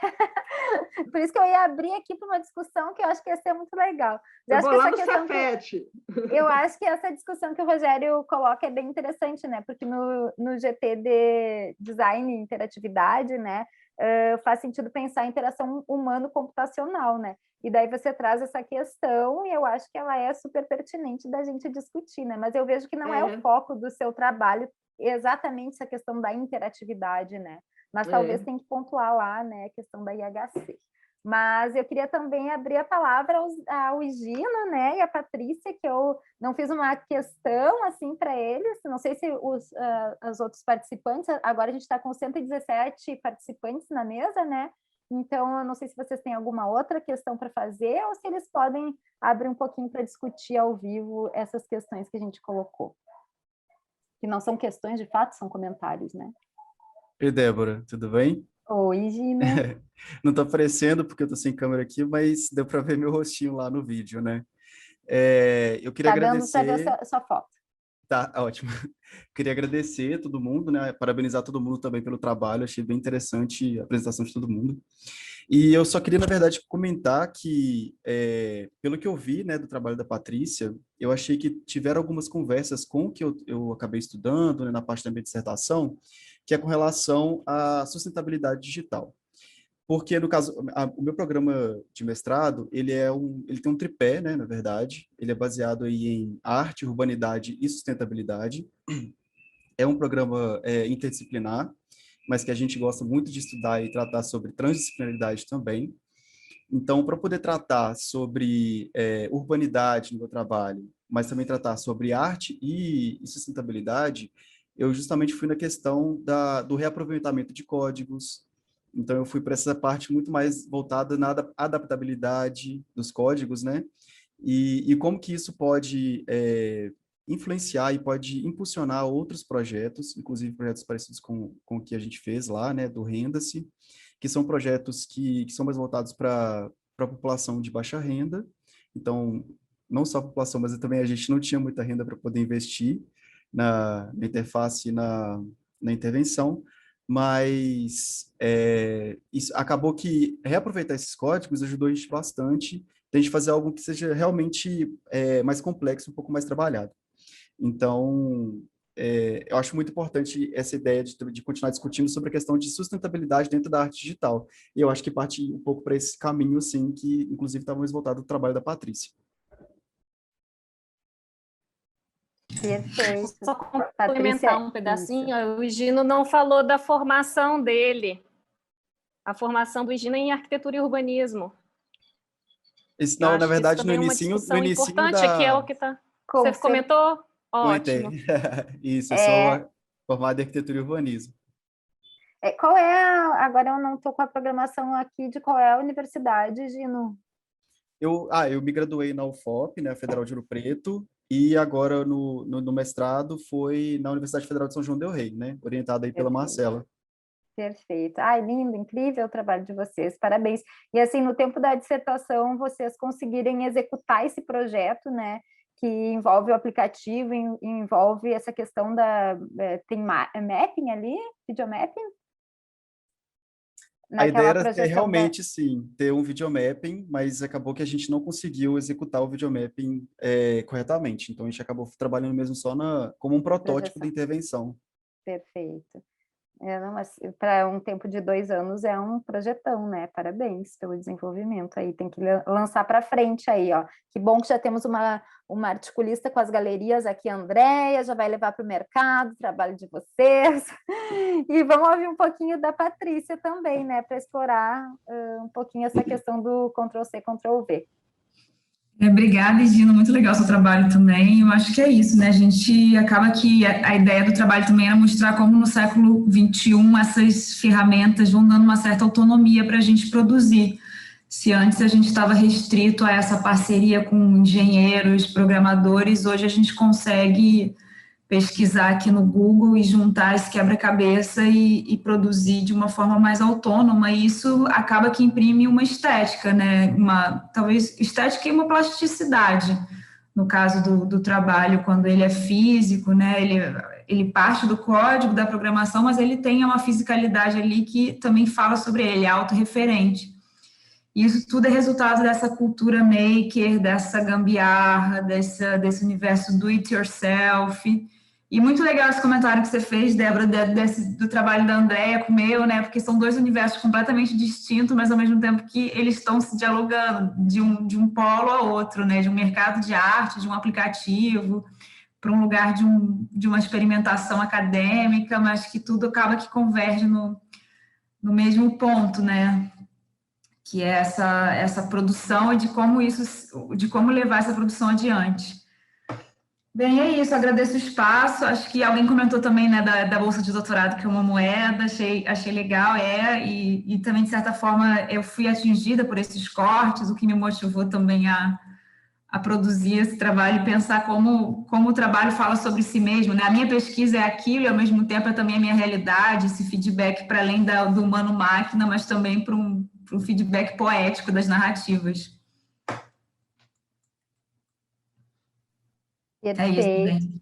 por isso que eu ia abrir aqui para uma discussão que eu acho que ia ser muito legal. Eu vou lá no Cefet. Eu acho que essa discussão que o Rogério coloca é bem interessante, né? Porque no GT de Design e Interatividade, né, faz sentido pensar em interação humano-computacional, né? E daí você traz essa questão e eu acho que ela é super pertinente da gente discutir, né? Mas eu vejo que não é o foco do seu trabalho exatamente essa questão da interatividade, né? Mas talvez tenha que pontuar lá, né, a questão da IHC. Mas eu queria também abrir a palavra ao Higino, né, e a Patrícia, que eu não fiz uma questão assim para eles, não sei se os outros participantes, agora a gente está com 117 participantes na mesa, né? Então, eu não sei se vocês têm alguma outra questão para fazer ou se eles podem abrir um pouquinho para discutir ao vivo essas questões que a gente colocou. Que não são questões, de fato, são comentários, né? Oi, Débora, tudo bem? Oi, Gina. Não está aparecendo porque eu estou sem câmera aqui, mas deu para ver meu rostinho lá no vídeo, né? Eu queria agradecer... Tá dando para ver sua foto. Tá, ótimo. Queria agradecer a todo mundo, né? Parabenizar todo mundo também pelo trabalho, achei bem interessante a apresentação de todo mundo. E eu só queria, na verdade, comentar que, pelo que eu vi, né, do trabalho da Patrícia, eu achei que tiveram algumas conversas com o que eu acabei estudando, né, na parte da minha dissertação, que é com relação à sustentabilidade digital. Porque, no caso, o meu programa de mestrado, ele tem um tripé, né, na verdade, ele é baseado aí em arte, urbanidade e sustentabilidade. É um programa interdisciplinar, mas que a gente gosta muito de estudar e tratar sobre transdisciplinaridade também. Então, para poder tratar sobre urbanidade no meu trabalho, mas também tratar sobre arte e sustentabilidade, eu justamente fui na questão do reaproveitamento de códigos. Então, eu fui para essa parte muito mais voltada na adaptabilidade dos códigos, né? E como que isso pode influenciar e pode impulsionar outros projetos, inclusive projetos parecidos com o que a gente fez lá, né, do Renda-se, que são projetos que são mais voltados para a população de baixa renda. Então, não só a população, mas também a gente não tinha muita renda para poder investir na interface e na intervenção, mas isso acabou que reaproveitar esses códigos ajudou a gente bastante, a gente fazer algo que seja realmente mais complexo, um pouco mais trabalhado. Então, eu acho muito importante essa ideia de continuar discutindo sobre a questão de sustentabilidade dentro da arte digital. E eu acho que parte um pouco para esse caminho, sim, que inclusive estava mais voltado do trabalho da Patrícia. Perfeito. Só complementar um pedacinho, o Higino não falou da formação dele, a formação do Higino em arquitetura e urbanismo. Isso, não, na verdade, também é uma discussão importante, que é o que está... Você comentou? Comentei. Ótimo. Isso, eu sou formado em arquitetura e urbanismo. Qual é agora eu não estou com a programação aqui de qual é a universidade, Gino? Eu me graduei na UFOP, né, Federal de Ouro Preto, e agora no mestrado foi na Universidade Federal de São João del Rei, né, orientado aí pela Marcela. Perfeito. Ai, lindo, incrível o trabalho de vocês, parabéns. E assim, no tempo da dissertação, vocês conseguirem executar esse projeto, né, que envolve o aplicativo, envolve essa questão tem mapping ali, videomapping? A ideia era ter realmente, sim, ter um videomapping, mas acabou que a gente não conseguiu executar o videomapping corretamente. Então, a gente acabou trabalhando mesmo só como um protótipo de intervenção. Perfeito. Mas para um tempo de 2 anos é um projetão, né? Parabéns pelo desenvolvimento aí, tem que lançar para frente aí, ó. Que bom que já temos uma articulista com as galerias aqui, a Andréia, já vai levar para o mercado o trabalho de vocês. E vamos ouvir um pouquinho da Patrícia também, né? Para explorar um pouquinho essa questão do Ctrl+C, Ctrl+V. Obrigada, Gino, muito legal o seu trabalho também. Eu acho que é isso, né? A gente acaba que a ideia do trabalho também era mostrar como no século XXI essas ferramentas vão dando uma certa autonomia para a gente produzir. Se antes a gente estava restrito a essa parceria com engenheiros, programadores, hoje a gente consegue pesquisar aqui no Google e juntar esse quebra-cabeça e produzir de uma forma mais autônoma, e isso acaba que imprime uma estética, né? Talvez estética e uma plasticidade, no caso do trabalho, quando ele é físico, né? Ele parte do código da programação, mas ele tem uma fisicalidade ali que também fala sobre ele, é autorreferente. E isso tudo é resultado dessa cultura maker, dessa gambiarra, desse universo do it yourself. E muito legal esse comentário que você fez, Débora, do trabalho da Andréia com o meu, né? Porque são 2 universos completamente distintos, mas ao mesmo tempo que eles estão se dialogando de um polo a outro, né? De um mercado de arte, de um aplicativo, para um lugar de uma experimentação acadêmica, mas que tudo acaba que converge no mesmo ponto, né? Que é essa produção e de como levar essa produção adiante. Bem, é isso, agradeço o espaço, acho que alguém comentou também, né, da bolsa de doutorado, que é uma moeda, achei legal, e também, de certa forma, eu fui atingida por esses cortes, o que me motivou também a produzir esse trabalho e pensar como o trabalho fala sobre si mesmo, né? A minha pesquisa é aquilo e, ao mesmo tempo, é também a minha realidade, esse feedback para além do humano-máquina, mas também para um feedback poético das narrativas. Perfeito. É isso,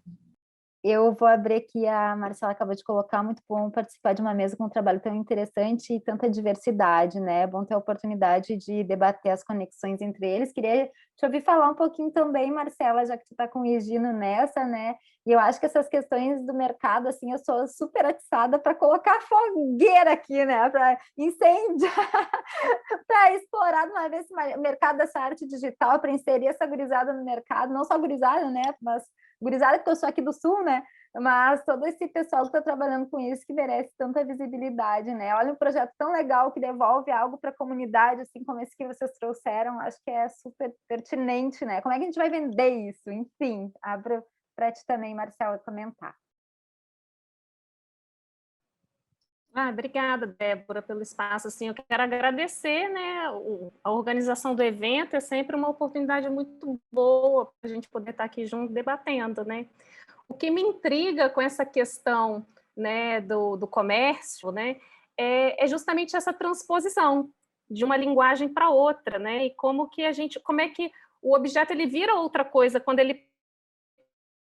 Eu vou abrir aqui, a Marcela acabou de colocar, muito bom participar de uma mesa com um trabalho tão interessante e tanta diversidade, né? É bom ter a oportunidade de debater as conexões entre eles. Queria te ouvir falar um pouquinho também, Marcela, já que tu está com o Higino nessa, né? E eu acho que essas questões do mercado, assim, eu sou super atiçada para colocar fogueira aqui, né? Para incendiar, para explorar de uma vez o mercado dessa arte digital, para inserir essa gurizada no mercado, não só gurizada, né? Mas gurizada, porque eu sou aqui do Sul, né? Mas todo esse pessoal que está trabalhando com isso, que merece tanta visibilidade, né? Olha um projeto tão legal que devolve algo para a comunidade, assim como esse que vocês trouxeram, acho que é super pertinente, né? Como é que a gente vai vender isso? Enfim, abro para ti também, Marcela, comentar. Obrigada, Débora, pelo espaço. Assim, eu quero agradecer, né, a organização do evento, é sempre uma oportunidade muito boa para a gente poder estar aqui junto debatendo, né? O que me intriga com essa questão, né, do comércio, né, é justamente essa transposição de uma linguagem para outra, né? E como é que o objeto ele vira outra coisa quando ele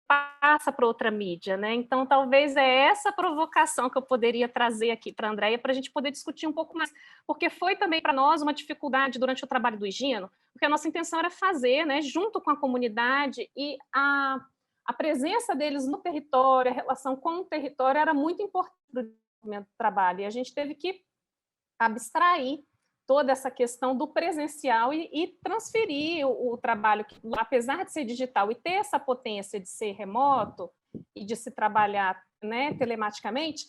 passa para outra mídia, né? Então, talvez é essa provocação que eu poderia trazer aqui para a Andréia, para a gente poder discutir um pouco mais, porque foi também para nós uma dificuldade durante o trabalho do Higino, porque a nossa intenção era fazer, né, junto com a comunidade, e a presença deles no território, a relação com o território era muito importante para o desenvolvimento do trabalho, e a gente teve que abstrair toda essa questão do presencial e transferir o trabalho, que, apesar de ser digital e ter essa potência de ser remoto e de se trabalhar, né, telematicamente,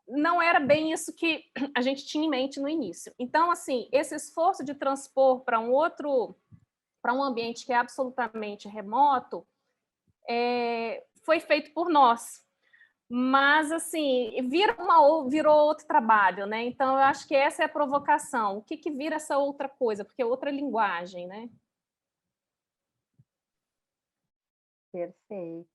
não era bem isso que a gente tinha em mente no início. Então, assim, esse esforço de transpor para um outro para um ambiente que é absolutamente remoto, foi feito por nós. Mas, assim, virou outro trabalho, né? Então, eu acho que essa é a provocação. O que vira essa outra coisa? Porque é outra linguagem, né? Perfeito.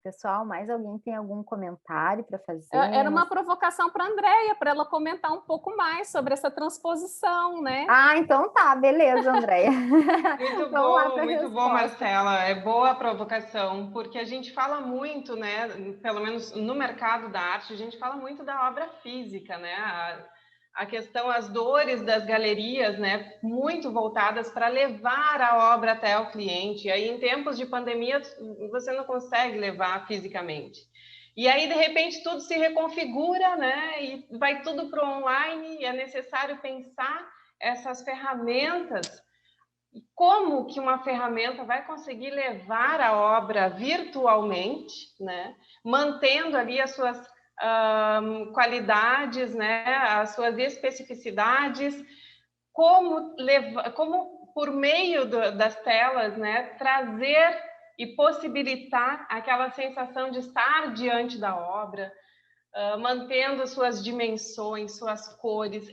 Pessoal, mais alguém tem algum comentário para fazer? Era uma provocação para a Andréia, para ela comentar um pouco mais sobre essa transposição, né? Ah, então tá, beleza, Andréia. Muito bom, Marcela. É boa a provocação, porque a gente fala muito, né? Pelo menos no mercado da arte, a gente fala muito da obra física, né? A questão, as dores das galerias, né? Muito voltadas para levar a obra até o cliente. E aí, em tempos de pandemia, você não consegue levar fisicamente. E aí, de repente, tudo se reconfigura, né? E vai tudo para o online, e é necessário pensar essas ferramentas. Como que uma ferramenta vai conseguir levar a obra virtualmente, né? Mantendo ali as suas qualidades, né? As suas especificidades, como por meio das telas, né? Trazer e possibilitar aquela sensação de estar diante da obra, mantendo suas dimensões, suas cores.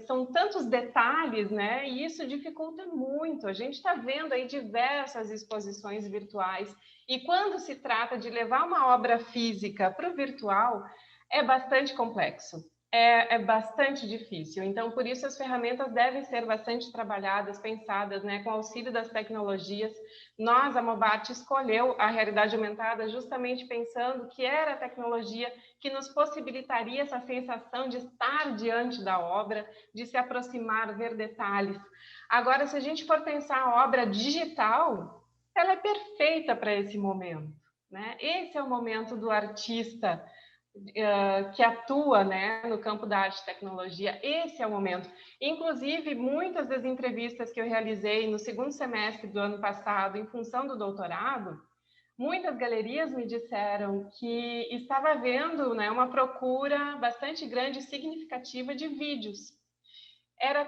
São tantos detalhes, né? E isso dificulta muito. A gente está vendo aí diversas exposições virtuais. E quando se trata de levar uma obra física para o virtual, é bastante complexo. É bastante difícil. Então, por isso, as ferramentas devem ser bastante trabalhadas, pensadas, né, com auxílio das tecnologias. Nós, a Mobart, escolheu a realidade aumentada justamente pensando que era a tecnologia que nos possibilitaria essa sensação de estar diante da obra, de se aproximar, ver detalhes. Agora, se a gente for pensar a obra digital, ela é perfeita para esse momento, né? Esse é o momento do artista que atua, né, no campo da arte e tecnologia. Esse é o momento. Inclusive, muitas das entrevistas que eu realizei no segundo semestre do ano passado, em função do doutorado, muitas galerias me disseram que estava havendo, né, uma procura bastante grande e significativa de vídeos. Era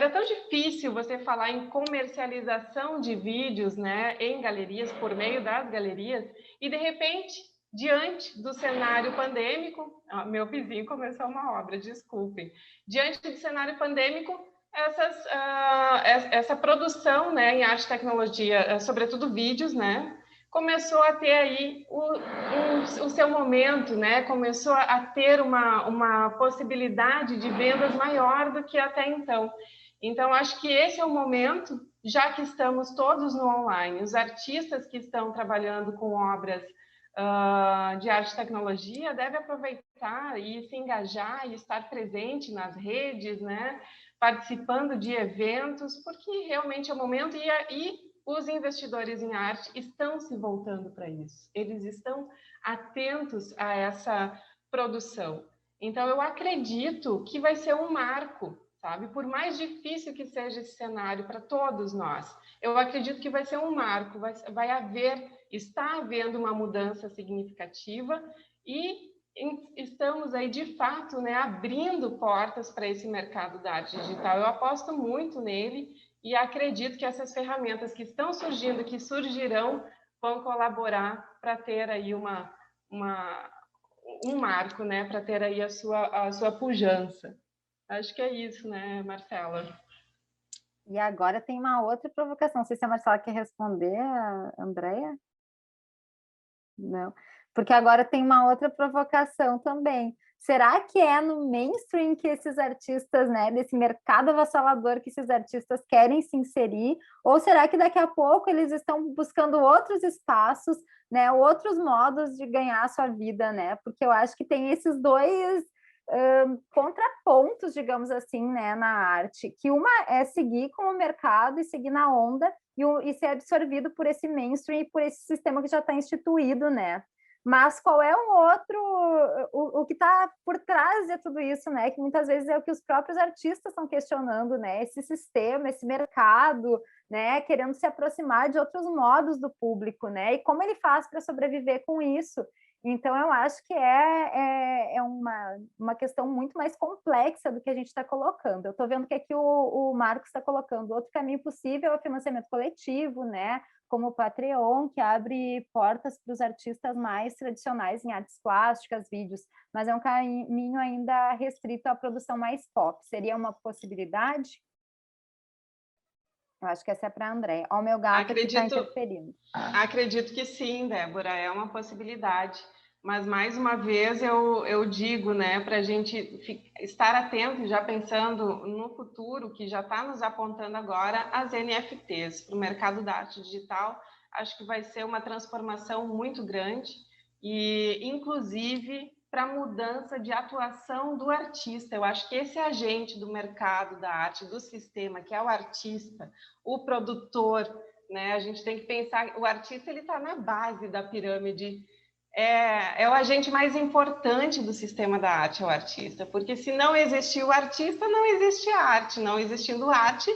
tão difícil você falar em comercialização de vídeos, né, em galerias, por meio das galerias, e de repente, diante do cenário pandêmico, meu vizinho começou uma obra, desculpem. Diante do cenário pandêmico, essa produção, né, em arte e tecnologia, sobretudo vídeos, né, começou a ter aí o seu momento, né, começou a ter uma possibilidade de vendas maior do que até então. Então, acho que esse é o momento, já que estamos todos no online, os artistas que estão trabalhando com obras de arte e tecnologia devem aproveitar e se engajar e estar presente nas redes, né? Participando de eventos, porque realmente é o momento e os investidores em arte estão se voltando para isso. Eles estão atentos a essa produção. Então, eu acredito que vai ser um marco, sabe? Por mais difícil que seja esse cenário para todos nós, eu acredito que vai ser um marco, está havendo uma mudança significativa e estamos aí, de fato, né, abrindo portas para esse mercado da arte digital. Eu aposto muito nele e acredito que essas ferramentas que estão surgindo, que surgirão, vão colaborar para ter aí um marco, né, para ter aí a sua pujança. Acho que é isso, né, Marcela? E agora tem uma outra provocação. Não sei se a Marcela quer responder, a Andréia. Não, porque agora tem uma outra provocação também. Será que é no mainstream que esses artistas, né, desse mercado avassalador que esses artistas querem se inserir? Ou será que daqui a pouco eles estão buscando outros espaços, né, outros modos de ganhar a sua vida, né? Porque eu acho que tem esses dois contrapontos, digamos assim, né, na arte, que uma é seguir com o mercado e seguir na onda e ser absorvido por esse mainstream e por esse sistema que já está instituído, né? Mas qual é um outro, o que está por trás de tudo isso, né? Que muitas vezes é o que os próprios artistas estão questionando, né? Esse sistema, esse mercado, né? Querendo se aproximar de outros modos do público, né? E como ele faz para sobreviver com isso? Então, eu acho que é uma questão muito mais complexa do que a gente está colocando. Eu estou vendo que aqui o Marcos está colocando outro caminho possível é o financiamento coletivo, né? Como o Patreon, que abre portas para os artistas mais tradicionais em artes plásticas, vídeos, mas é um caminho ainda restrito à produção mais pop. Seria uma possibilidade? Eu acho que essa é para a Andréia. Ó, o meu gato aqui está interferindo. Acredito que sim, Débora, é uma possibilidade. Mas, mais uma vez, eu digo, né, para a gente estar atento, já pensando no futuro, que já está nos apontando agora, as NFTs para o mercado da arte digital. Acho que vai ser uma transformação muito grande e, inclusive, para a mudança de atuação do artista. Eu acho que esse agente do mercado da arte, do sistema, que é o artista, o produtor, né? A gente tem que pensar, o artista ele está na base da pirâmide, é o agente mais importante do sistema da arte, é o artista, porque se não existir o artista, não existe arte, não existindo arte,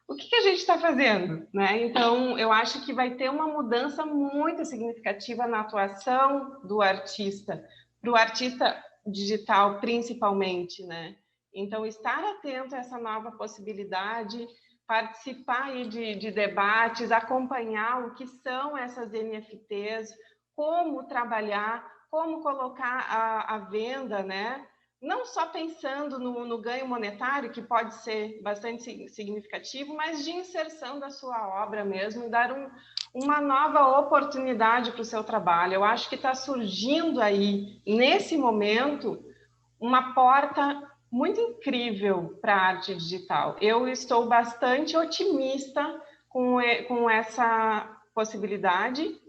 o que a gente está fazendo, né? Então, eu acho que vai ter uma mudança muito significativa na atuação do artista, para o artista digital, principalmente, né? Então, estar atento a essa nova possibilidade, participar aí de debates, acompanhar o que são essas NFTs, como trabalhar, como colocar à venda, né? Não só pensando no ganho monetário, que pode ser bastante significativo, mas de inserção da sua obra mesmo, dar uma nova oportunidade para o seu trabalho. Eu acho que está surgindo aí, nesse momento, uma porta muito incrível para a arte digital. Eu estou bastante otimista com essa possibilidade,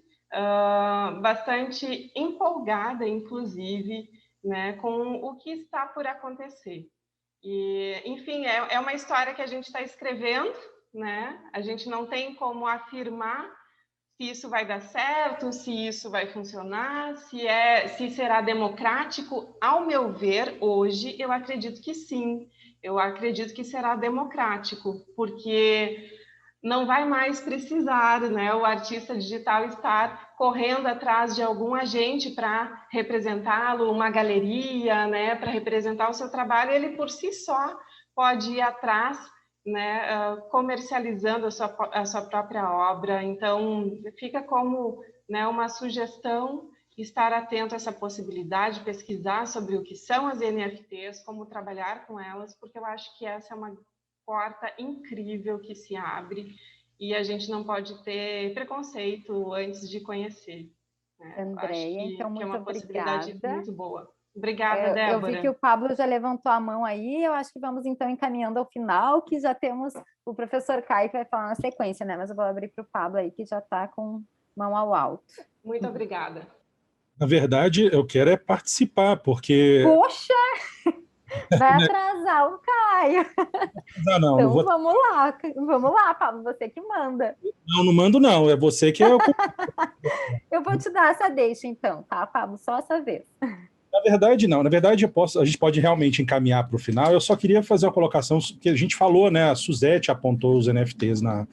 bastante empolgada, inclusive, né, com o que está por acontecer. E, enfim, é uma história que a gente está escrevendo, né? A gente não tem como afirmar se isso vai dar certo, se isso vai funcionar, se será democrático. Ao meu ver, hoje, eu acredito que sim. Eu acredito que será democrático, porque não vai mais precisar, né, o artista digital estar correndo atrás de algum agente para representá-lo, uma galeria, né, para representar o seu trabalho. Ele, por si só, pode ir atrás, né, comercializando a sua própria obra. Então, fica como, né, uma sugestão estar atento a essa possibilidade, pesquisar sobre o que são as NFTs, como trabalhar com elas, porque eu acho que essa é uma porta incrível que se abre e a gente não pode ter preconceito antes de conhecer. Né? Andréia, então, muito é uma possibilidade obrigada. Muito boa. Obrigada, Débora. Eu vi que o Pablo já levantou a mão aí, eu acho que vamos então encaminhando ao final, que já temos o professor Caio que vai falar na sequência, né? Mas eu vou abrir para o Pablo aí, que já está com mão ao alto. Muito obrigada. Na verdade, eu quero é participar, porque... Poxa! Vai atrasar o Caio. Não, então vou... vamos lá, Pablo, você que manda. Não mando não, é você que é o... Eu vou te dar essa deixa então, tá, Pablo? Só essa vez. Na verdade, não. Na verdade, a gente pode realmente encaminhar para o final. Eu só queria fazer uma colocação que a gente falou, né? A Suzete apontou os NFTs na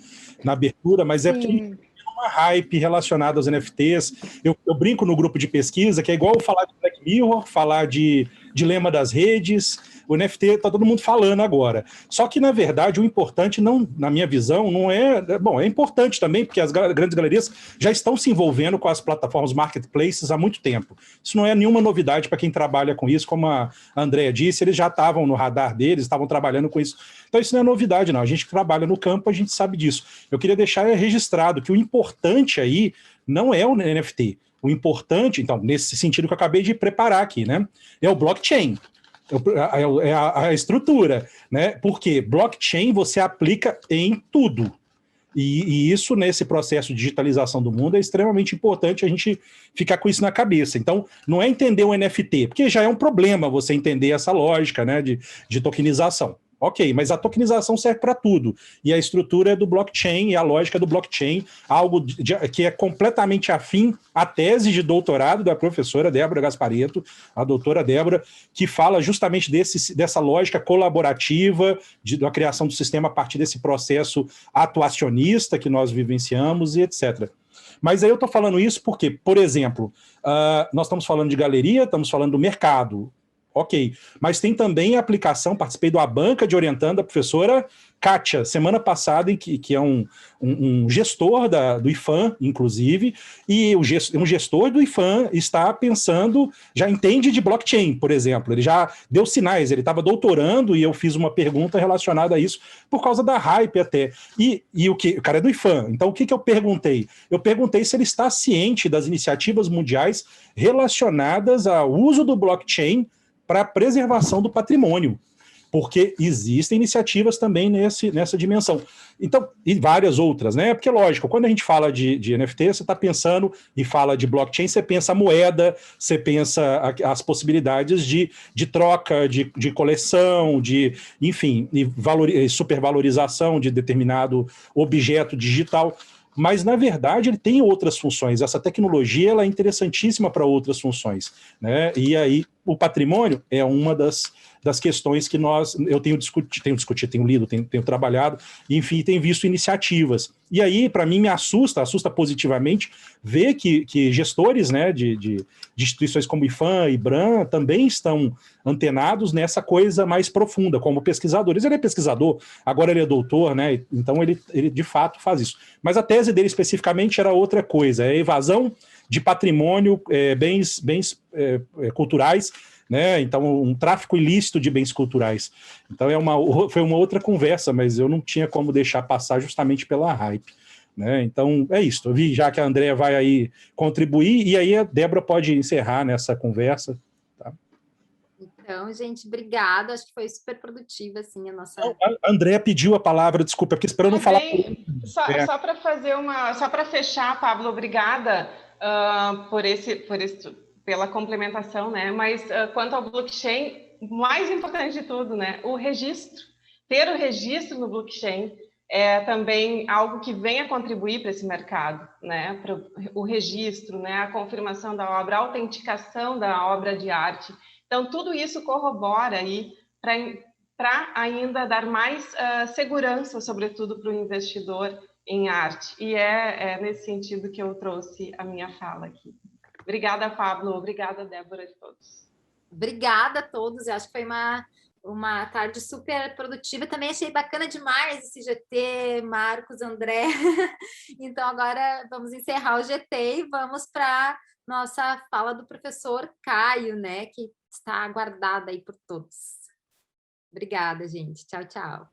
abertura, mas é porque tem uma hype relacionada aos NFTs. Eu brinco no grupo de pesquisa que é igual falar de Black Mirror, falar de dilema das redes. O NFT está todo mundo falando agora. Só que, na verdade, o importante, não, na minha visão, não é... Bom, é importante também, porque as grandes galerias já estão se envolvendo com as plataformas marketplaces há muito tempo. Isso não é nenhuma novidade para quem trabalha com isso, como a Andréia disse, eles já estavam no radar deles, estavam trabalhando com isso. Então, isso não é novidade, não. A gente que trabalha no campo, a gente sabe disso. Eu queria deixar registrado que o importante aí não é o NFT. O importante, então, nesse sentido que eu acabei de preparar aqui, né? É o blockchain. É a estrutura, né? Porque blockchain você aplica em tudo. E isso, nesse processo de digitalização do mundo, é extremamente importante a gente ficar com isso na cabeça. Então, não é entender o NFT, porque já é um problema você entender essa lógica, né, de tokenização. Ok, mas a tokenização serve para tudo. E a estrutura é do blockchain, e a lógica do blockchain, algo que é completamente afim à tese de doutorado da professora Débora Gasparetto, a doutora Débora, que fala justamente dessa lógica colaborativa, da criação do sistema a partir desse processo atuacionista que nós vivenciamos e etc. Mas aí eu estou falando isso porque, por exemplo, nós estamos falando de galeria, estamos falando do mercado, ok, mas tem também a aplicação, participei do A Banca de Orientando da professora Kátia, semana passada, que é um gestor do IFAM, inclusive, e um gestor do IFAM está pensando, já entende de blockchain, por exemplo, ele já deu sinais, ele estava doutorando e eu fiz uma pergunta relacionada a isso, por causa da hype até. E o cara é do IFAM, então o que eu perguntei? Eu perguntei se ele está ciente das iniciativas mundiais relacionadas ao uso do blockchain para a preservação do patrimônio, porque existem iniciativas também nessa dimensão. Então, e várias outras, né? Porque, lógico, quando a gente fala de NFT, você está pensando e fala de blockchain, você pensa a moeda, você pensa as possibilidades de troca, de coleção, enfim, supervalorização de determinado objeto digital. Mas, na verdade, ele tem outras funções. Essa tecnologia ela é interessantíssima para outras funções, né? E aí, o patrimônio é uma das questões que eu tenho discutido, tenho lido, tenho trabalhado, e, enfim, tenho visto iniciativas. E aí, para mim, me assusta positivamente ver que gestores, né, de instituições como IFAM e IBRAM também estão antenados nessa coisa mais profunda, como pesquisadores. Ele é pesquisador, agora ele é doutor, né? Então ele de fato faz isso. Mas a tese dele especificamente era outra coisa, é a evasão de patrimônio, bens culturais, né? Então, um tráfico ilícito de bens culturais. Então, foi uma outra conversa, mas eu não tinha como deixar passar justamente pela hype, né? Então, é isso. Eu vi já que a Andréa vai aí contribuir, e aí a Débora pode encerrar nessa conversa. Tá? Então, gente, obrigada. Acho que foi super produtiva, assim, a nossa... A Andréa pediu a palavra, desculpa, porque esperando não falar... Só para fazer só para fechar, Pablo, obrigada pela complementação, né? Mas quanto ao blockchain, o mais importante de tudo, né? O registro. Ter o registro no blockchain é também algo que venha contribuir para esse mercado, né? Para o registro, né? A confirmação da obra, a autenticação da obra de arte. Então, tudo isso corrobora aí para ainda dar mais segurança, sobretudo para o investidor em arte. E é nesse sentido que eu trouxe a minha fala aqui. Obrigada, Pablo. Obrigada, Débora, de todos. Obrigada a todos. Eu acho que foi uma tarde super produtiva. Também achei bacana demais esse GT, Marcos, André. Então, agora vamos encerrar o GT e vamos para nossa fala do professor Caio, né, que está aguardada aí por todos. Obrigada, gente. Tchau, tchau.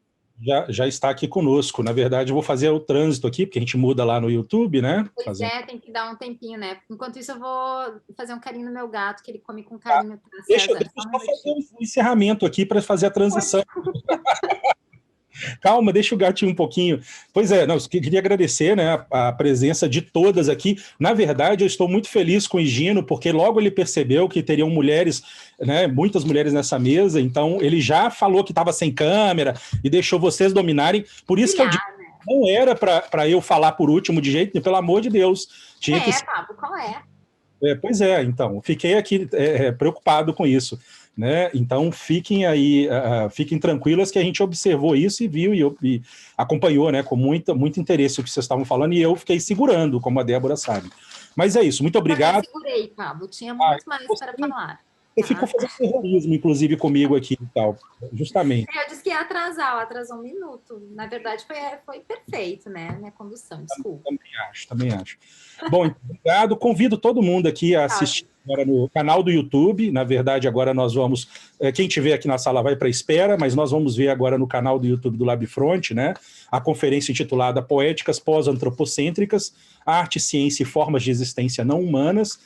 Já está aqui conosco. Na verdade, eu vou fazer o trânsito aqui, porque a gente muda lá no YouTube, né? Pois tem que dar um tempinho, né? Enquanto isso, eu vou fazer um carinho no meu gato, que ele come com carinho. Tá, deixa eu só fazer um encerramento aqui para fazer a transição. Calma, deixa o gatinho um pouquinho. Pois é, eu queria agradecer, né, a presença de todas aqui. Na verdade, eu estou muito feliz com o Higino, porque logo ele percebeu que teriam mulheres, né, muitas mulheres nessa mesa, então ele já falou que estava sem câmera e deixou vocês dominarem. Por isso que eu digo, não era para eu falar por último de jeito, pelo amor de Deus. Tinha que... Pablo, qual é? Pois é, então, fiquei aqui preocupado com isso. Né? Então, fiquem tranquilas que a gente observou isso e viu e acompanhou, né, com muito interesse o que vocês estavam falando, e eu fiquei segurando, como a Débora sabe. Mas é isso, muito obrigado. Eu segurei, Pablo, tinha muito mais para falar. Você ficou fazendo terrorismo, inclusive, comigo aqui e tal, justamente. Eu disse que ia atrasou um minuto. Na verdade, foi perfeito, né? Minha condução, desculpa. Também acho. Bom, então, obrigado. Convido todo mundo aqui a assistir agora no canal do YouTube. Na verdade, agora nós vamos... Quem estiver aqui na sala vai para a espera, mas nós vamos ver agora no canal do YouTube do LabFront, né? A conferência intitulada Poéticas Pós-Antropocêntricas, Arte, Ciência e Formas de Existência Não Humanas,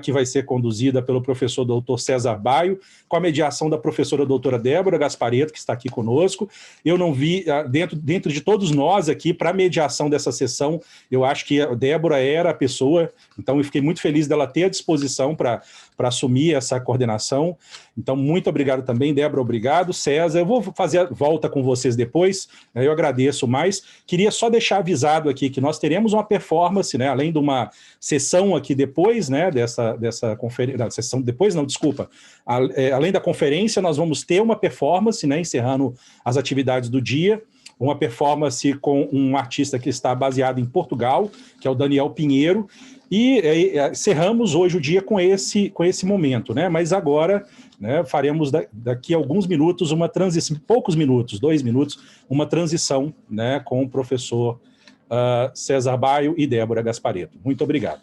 que vai ser conduzida pelo professor doutor César Baio, com a mediação da professora doutora Débora Gasparetto, que está aqui conosco. Eu não vi, dentro de todos nós aqui, para a mediação dessa sessão, eu acho que a Débora era a pessoa, então eu fiquei muito feliz dela ter a disposição para assumir essa coordenação. Então, muito obrigado também, Débora, obrigado. César, eu vou fazer a volta com vocês depois, eu agradeço mais. Queria só deixar avisado aqui que nós teremos uma performance, né, além de uma sessão aqui depois, né, dessa conferência, sessão depois não, desculpa, além da conferência, nós vamos ter uma performance, né, encerrando as atividades do dia, uma performance com um artista que está baseado em Portugal, que é o Daniel Pinheiro, e encerramos hoje o dia com esse momento, né? Mas agora, né, faremos daqui a alguns minutos uma transição, poucos minutos, 2 minutos, uma transição, né, com o professor César Baio e Débora Gasparetto. Muito obrigado.